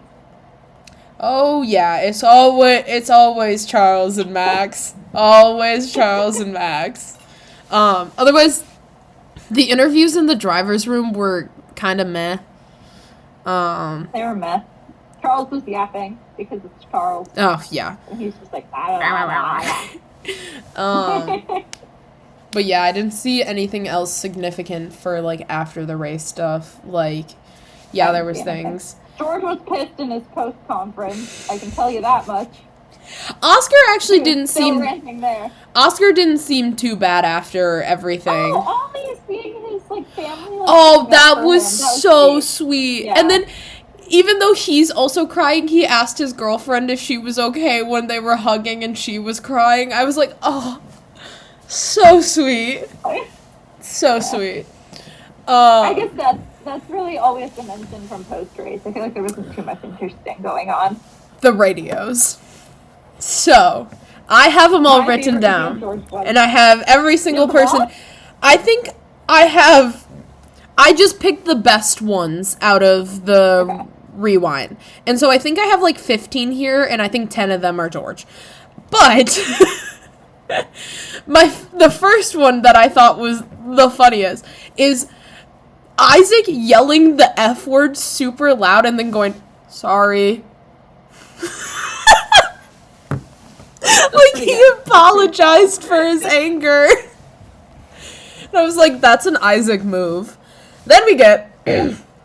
Oh, yeah, it's always Charles and Max. Always Charles and Max. Otherwise, the interviews in the driver's room were kind of meh. They were meh. Charles was yapping because it's Charles. Oh, yeah. And he's just like, blah, blah, blah. But yeah, I didn't see anything else significant for, like, after the race stuff. Like, yeah, there was things. George was pissed in his post-conference. I can tell you that much. Oscar actually didn't seem... ranting there. Oscar didn't seem too bad after everything. Oh, Ollie seeing his, like, family... Like, oh, that was so sweet. Yeah. And then, even though he's also crying, he asked his girlfriend if she was okay when they were hugging and she was crying. I was like, oh, so sweet. So sweet. I guess that's really all we have to mention from post-race. I feel like there wasn't too much interesting going on. The radios. So, I have them all written down. And I have every single person. I think I just picked the best ones out of the rewind. And so I think I have like 15 here, and I think 10 of them are George. But the first one that I thought was the funniest is Isaac yelling the F word super loud and then going, sorry. Like, he apologized for his anger. And I was like, that's an Isaac move. Then we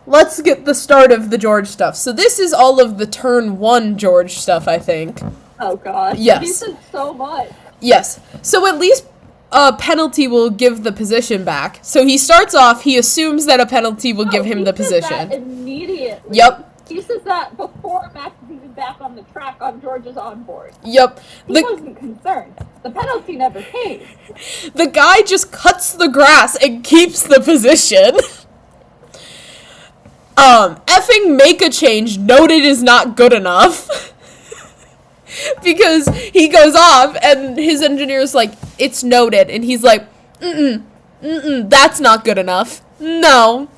let's get the start of the George stuff. So this is all of the turn 1 George stuff, I think. Oh, God. Yes. He said so much. Yes. So at least a penalty will give the position back. So he starts off, he assumes that a penalty will give him the position. That immediately. Yep. He says that before Max is even back on the track on George's onboard. Yep. He wasn't concerned. The penalty never came. The guy just cuts the grass and keeps the position. Effing make a change noted is not good enough. Because he goes off and his engineer's like, it's noted. And he's like, that's not good enough. No.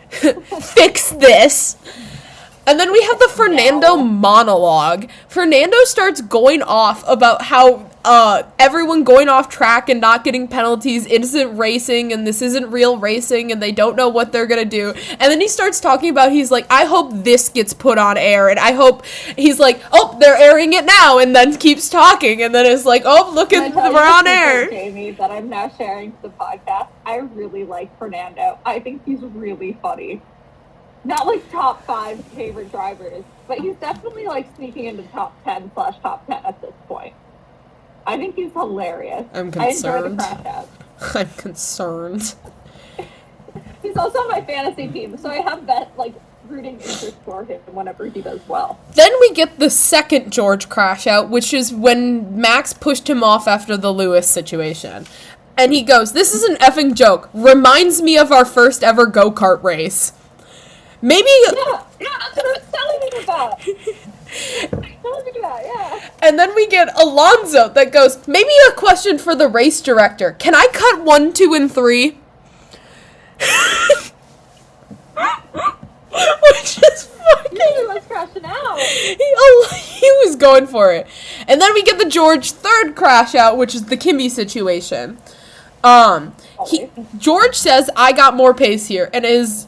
Fix this. And then we have the Fernando monologue. Fernando starts going off about how everyone going off track and not getting penalties isn't racing, and this isn't real racing, and they don't know what they're gonna do. And then he starts talking about, he's like, I hope this gets put on air, and I hope, he's like, oh, they're airing it now, and then keeps talking, and then it's like, oh, look at, we're on air. Jamie, that I'm now sharing to the podcast. I really like Fernando. I think he's really funny. Not like top 5 favorite drivers, but he's definitely like sneaking into top 10/top 10 at this point. I think he's hilarious. I'm concerned. I enjoy the crash out. I'm concerned. He's also on my fantasy team, so I have that like rooting interest for him whenever he does well. Then we get the second George crash out, which is when Max pushed him off after the Lewis situation. And he goes, this is an effing joke. Reminds me of our first ever go-kart race. Maybe... Yeah, that's what I was telling you about. Yeah. And then we get Alonso that goes, maybe a question for the race director. Can I cut 1, 2, and 3? Which is fucking... He was crashing out. He was going for it. And then we get the George third crash out, which is the Kimi situation. George says, I got more pace here, and his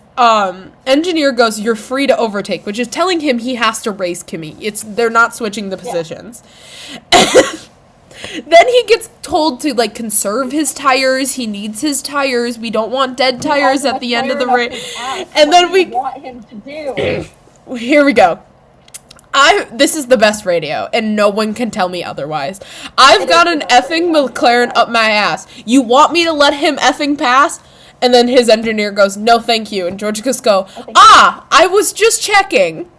engineer goes, you're free to overtake, which is telling him he has to race Kimi. They're not switching the positions. Yeah. Then he gets told to, like, conserve his tires. He needs his tires. We don't want dead tires at the end of the race. And then we want him to do. Here we go. This is the best radio, and no one can tell me otherwise. I've got an effing McLaren up my ass. You want me to let him effing pass? And then his engineer goes, no, thank you. And George just go, I was just checking.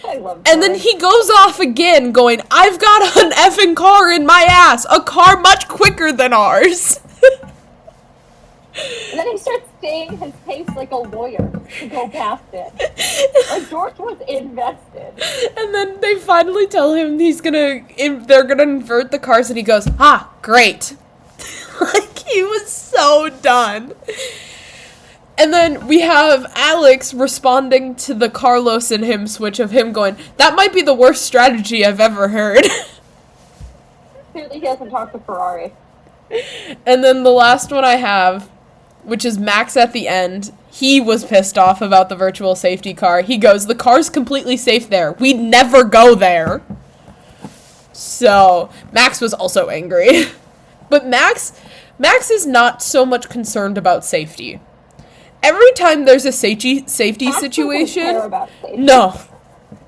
I love and then he goes off again going, I've got an effing car in my ass. A car much quicker than ours. And then he starts staying his pace like a lawyer to go past it. Like George was invested. And then they finally tell him they're gonna invert the cars, and he goes, great. Like, he was so done. And then we have Alex responding to the Carlos and him switch of him going, that might be the worst strategy I've ever heard. Clearly he hasn't talked to Ferrari. And then the last one I have, which is Max at the end. He was pissed off about the virtual safety car. He goes, the car's completely safe there. We'd never go there. So, Max was also angry. But Max is not so much concerned about safety. Every time there's a safety situation... Care about safety. No.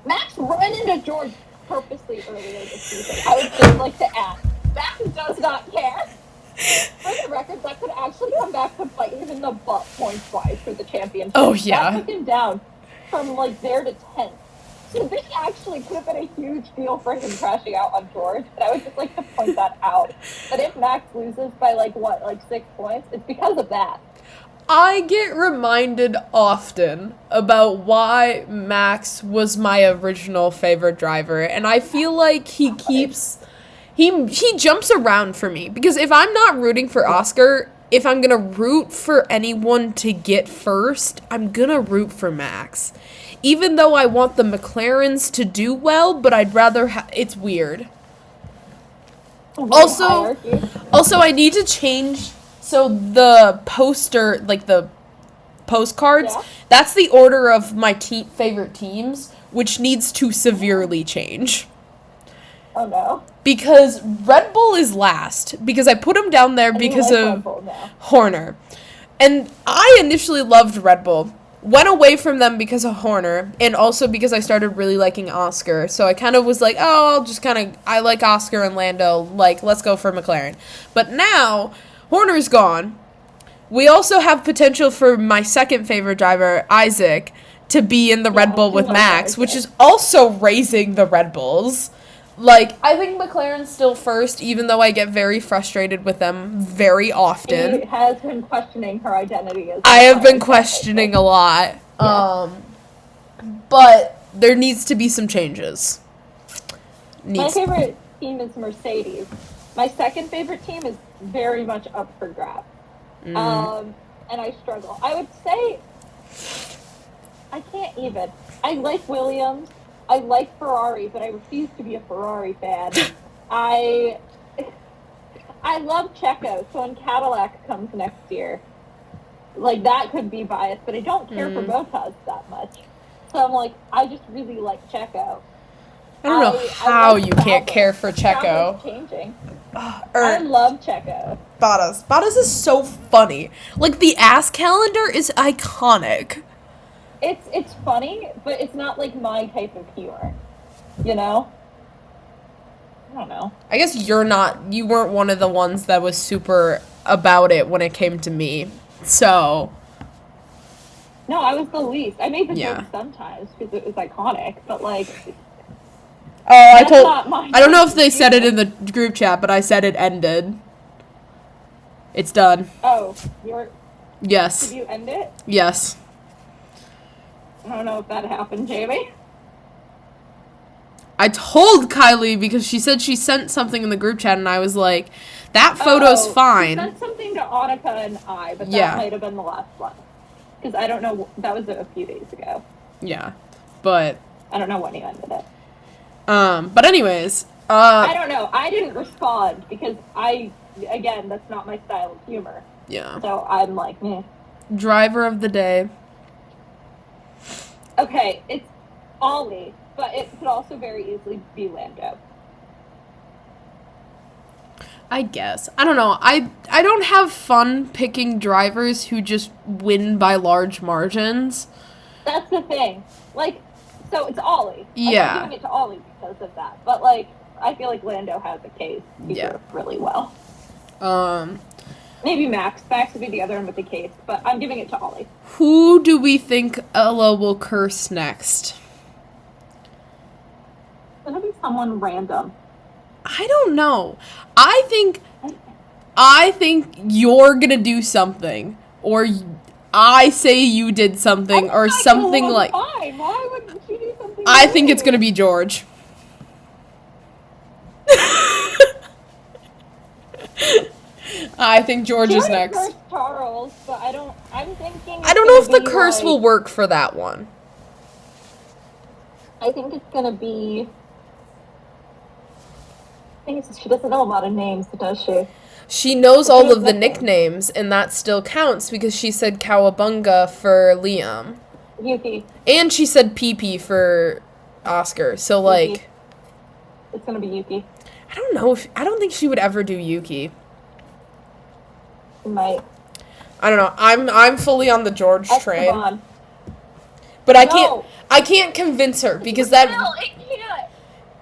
Max ran into George purposely earlier this season. I would just like to add, Max does not care. For the record, that could actually come back to bite him in the butt points-wise for the championship. Oh, yeah. That took him down from, like, there to 10th. So this actually could have been a huge deal for him crashing out on George, and I would just like to point that out. That if Max loses by, 6 points, it's because of that. I get reminded often about why Max was my original favorite driver, and I feel like he jumps around for me, because if I'm not rooting for Oscar, if I'm gonna root for anyone to get first, I'm gonna root for Max. Even though I want the McLarens to do well, but I'd rather it's weird. Also, I need to change, so the poster, like the postcards, that's the order of my favorite teams, which needs to severely change. Oh no. Because Red Bull is last, because I put him down there because of Horner. And I initially loved Red Bull. Went away from them because of Horner, and also because I started really liking Oscar. So I kind of was like, I like Oscar and Lando, like, let's go for McLaren. But now, Horner's gone. We also have potential for my second favorite driver, Isaac, to be in the Red Bull with Max, which is also raising the Red Bulls. Like, I think McLaren's still first, even though I get very frustrated with them very often. She has been questioning her identity. I have been questioning a lot. Yeah. But there needs to be some changes. My favorite team is Mercedes. My second favorite team is very much up for grabs. And I struggle. I would say, I can't even. I like Williams. I like Ferrari, but I refuse to be a Ferrari fan. I love Checo, so when Cadillac comes next year, like, that could be biased, but I don't care for Bottas that much. So I'm like, I just really like Checo. I don't know how you can't care for Checo. Sauber's changing. I love Checo. Bottas is so funny. Like, the ass calendar is iconic. It's funny, but it's not like my type of humor. You know? I don't know. I guess you weren't one of the ones that was super about it when it came to me. So. No, I was the least. I made the joke sometimes because it was iconic, but like. Oh, I don't know if they said it in the group chat, but I said it ended. It's done. Oh, Yes. Did you end it? Yes. I don't know if that happened, Jamie. I told Kylie because she said she sent something in the group chat, and I was like, that photo's fine. She sent something to Annika and I, but that might have been the last one. Because I don't know, that was a few days ago. Yeah, but. I don't know when you ended it. But anyways. I don't know. I didn't respond because again, that's not my style of humor. Yeah. So I'm like, meh. Driver of the day. Okay, it's Ollie, but it could also very easily be Lando. I guess. I don't know. I don't have fun picking drivers who just win by large margins. That's the thing. Like, so it's Ollie. Yeah. I'm giving it to Ollie because of that. But, like, I feel like Lando has a case really well. Maybe Max. Max would be the other one with the case, but I'm giving it to Ollie. Who do we think Ella will curse next? It's gonna be someone random. I don't know. I think you're gonna do something, or I say you did something, or something like. Fine. Why wouldn't you do something? I think it's gonna be George. I think George is next. Curse Charles, but I'm thinking. I don't know if the curse will work for that one. I think it's gonna be. She doesn't know a lot of names, does she? She knows all of the nicknames, and that still counts because she said Cowabunga for Liam. Yuki. And she said Pee-Pee for Oscar. So, like. Yuki. It's gonna be Yuki. I don't know I don't think she would ever do Yuki. She might. I don't know. I'm fully on the George train. Esteban. But I can't convince her because that. No, it can't.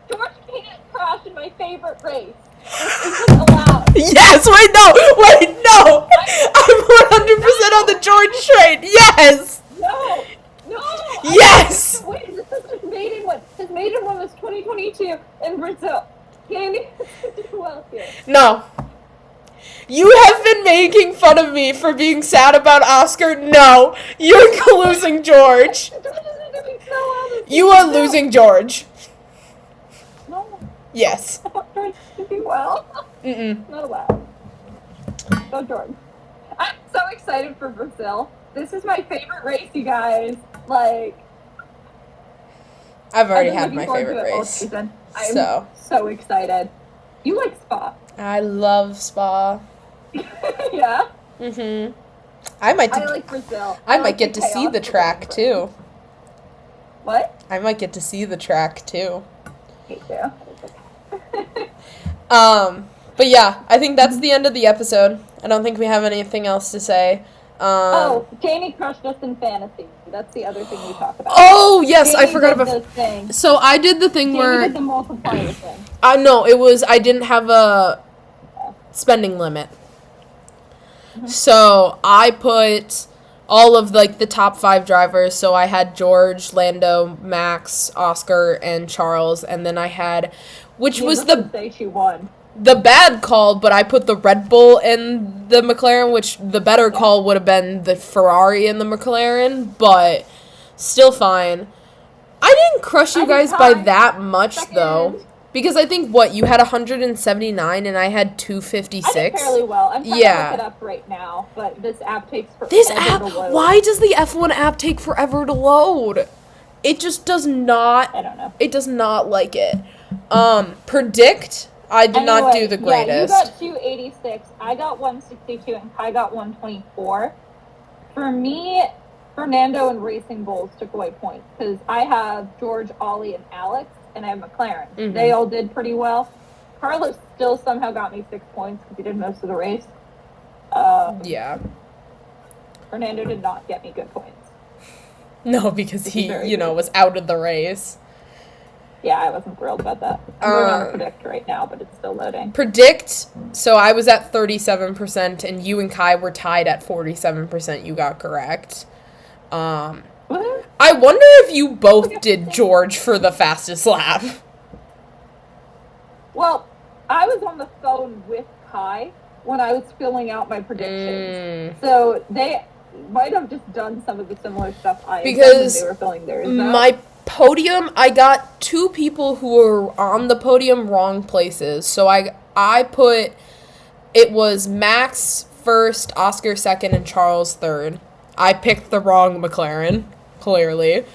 George can't crash in my favorite race. It's just allowed. Yes, wait, no. I'm 100% on the George train. Yes. No. Yes. Wait, this is his maiden one. His maiden one was 2022 in Brazil. Candy, who else here? No. You have been making fun of me for being sad about Oscar. No, you're losing George. You are losing George. No. Yes. I want George to do well. Not allowed. Go George. I'm so excited for Brazil. This is my favorite race, you guys. Like, I've already had my favorite race. I'm so excited. You like Spa? I love Spa. Yeah. I like Brazil. I might get to see the track too. What? I might get to see the track too. Me too. But yeah, I think that's the end of the episode. I don't think we have anything else to say. Jamie crushed us in fantasy. That's the other thing we talked about. Oh, yes, Jamie I forgot about this thing. So I did the thing Jamie did the multiplier thing. No, it was I didn't have a spending limit. So I put all of like the top 5 drivers. So I had George, Lando, Max, Oscar, and Charles, and then I had was say she won. The bad call, but I put the Red Bull and the McLaren, which the better call would have been the Ferrari and the McLaren, but still fine. I didn't crush you guys by that much, though. Because I think, you had 179 and I had 256? I did fairly well. I'm trying to look it up right now, but this app takes forever to load. Why does the F1 app take forever to load? It just does not. I don't know. It does not like it. Predict. I did not do the Yeah, you greatest. got 286. I got 162, and Kai got 124. For me, Fernando and Racing Bulls took away points because I have George, Ollie, and Alex, and I have McLaren. Mhm. They all did pretty well. Carlos still somehow got me 6 points because he did most of the race. Yeah. Fernando did not get me good points. No, because Which is he, very you know, good. was out of the race. Yeah, I wasn't thrilled about that. I'm going on to predict right now, but it's still loading. Predict, so I was at 37%, and you and Kai were tied at 47%. You got correct. Woohoo. I wonder if you both did George for the fastest lap. Well, I was on the phone with Kai when I was filling out my predictions. So they might have just done some of the similar stuff I had done when they were filling theirs. My podium, I got 2 people who were on the podium wrong places. So I put, it was Max first, Oscar second, and Charles third. I picked the wrong McLaren, clearly.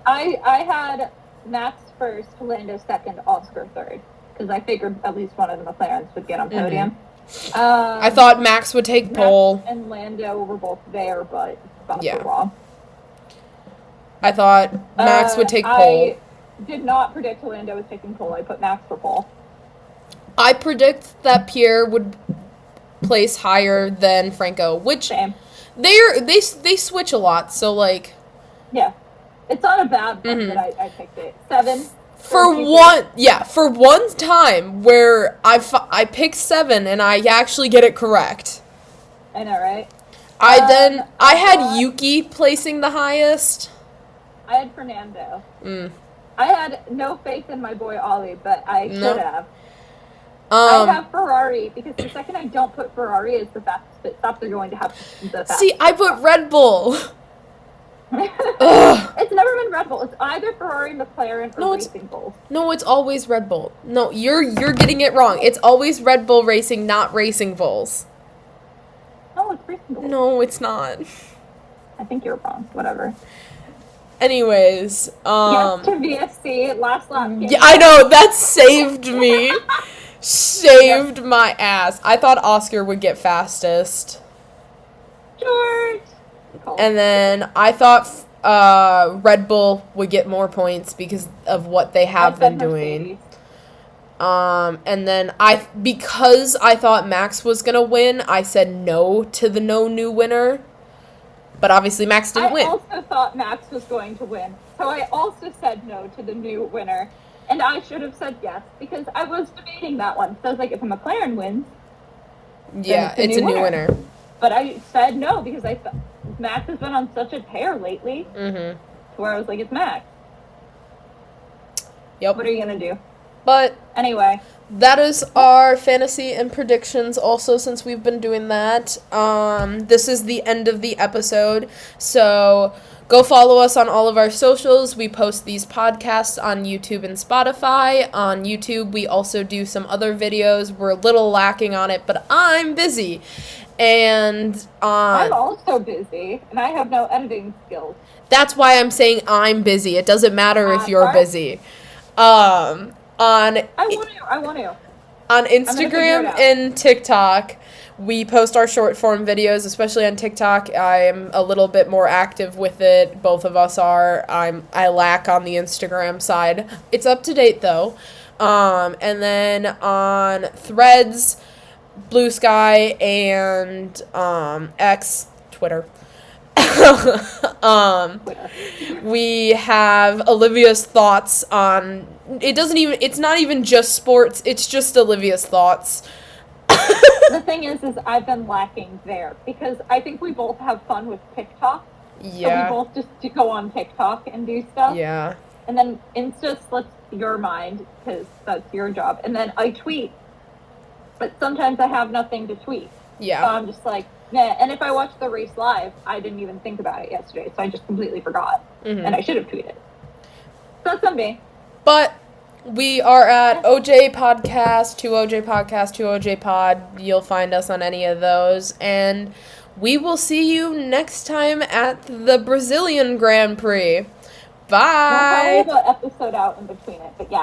I had Max first, Lando second, Oscar third. Because I figured at least one of the McLarens would get on podium. I thought Max would take pole. Max and Lando were both there, but both Yeah. were wrong. I thought Max would take pole. I did not predict Lando was taking pole. I put Max for pole. I predict that Pierre would place higher than Franco, which Same. they switch a lot. So like, yeah, it's not a bad one that I picked it 7. For one time where I picked 7 and I actually get it correct. I know, right? I had Yuki placing the highest. I had Fernando. I had no faith in my boy Ollie, but I should have. I have Ferrari because the second I don't put Ferrari as the fastest pit stop, they're going to have the fastest. See, I put Red Bull. It's never been Red Bull. It's either Ferrari, McLaren, or Racing Bulls. No, it's always Red Bull. No, you're getting it wrong. It's always Red Bull Racing, not Racing Bulls. No, it's Racing Bulls. No, it's not. I think you're wrong. Whatever. Anyways, yes to VSC last lap. Yeah, I know, that saved me. Saved my ass. I thought Oscar would get fastest. George. And then I thought Red Bull would get more points because of what they have been doing. And then because I thought Max was gonna win, I said no to the no new winner. But obviously Max didn't win. I also thought Max was going to win. So I also said no to the new winner. And I should have said yes because I was debating that one. So I was like, if a McLaren wins, yeah, it's a new winner. But I said no because I thought Max has been on such a tear lately. To where I was like, it's Max. Yep. What are you going to do? But anyway, that is our fantasy and predictions also since we've been doing that. This is the end of the episode. So go follow us on all of our socials. We post these podcasts on YouTube and Spotify. On YouTube, we also do some other videos. We're a little lacking on it, but I'm busy. And I'm also busy, and I have no editing skills. That's why I'm saying I'm busy. It doesn't matter if you're busy. I want to. On Instagram and TikTok, we post our short form videos, especially on TikTok. I'm a little bit more active with it. Both of us are. I lack on the Instagram side. It's up to date though. And then on Threads, Blue Sky, and X, Twitter. We have Olivia's thoughts on it's not even just sports, it's just Olivia's thoughts. The thing is I've been lacking there because I think we both have fun with TikTok. Yeah. So we both just go on TikTok and do stuff. Yeah. And then Insta slips your mind because that's your job. And then I tweet, but sometimes I have nothing to tweet. Yeah. So I'm just like, nah. And if I watch the race live, I didn't even think about it yesterday, so I just completely forgot. And I should have tweeted. So that's on me. But we are at OJ Podcast, 2OJ Podcast, 2OJ Pod. You'll find us on any of those. And we will see you next time at the Brazilian Grand Prix. Bye! We'll probably have an episode out in between it, but yeah.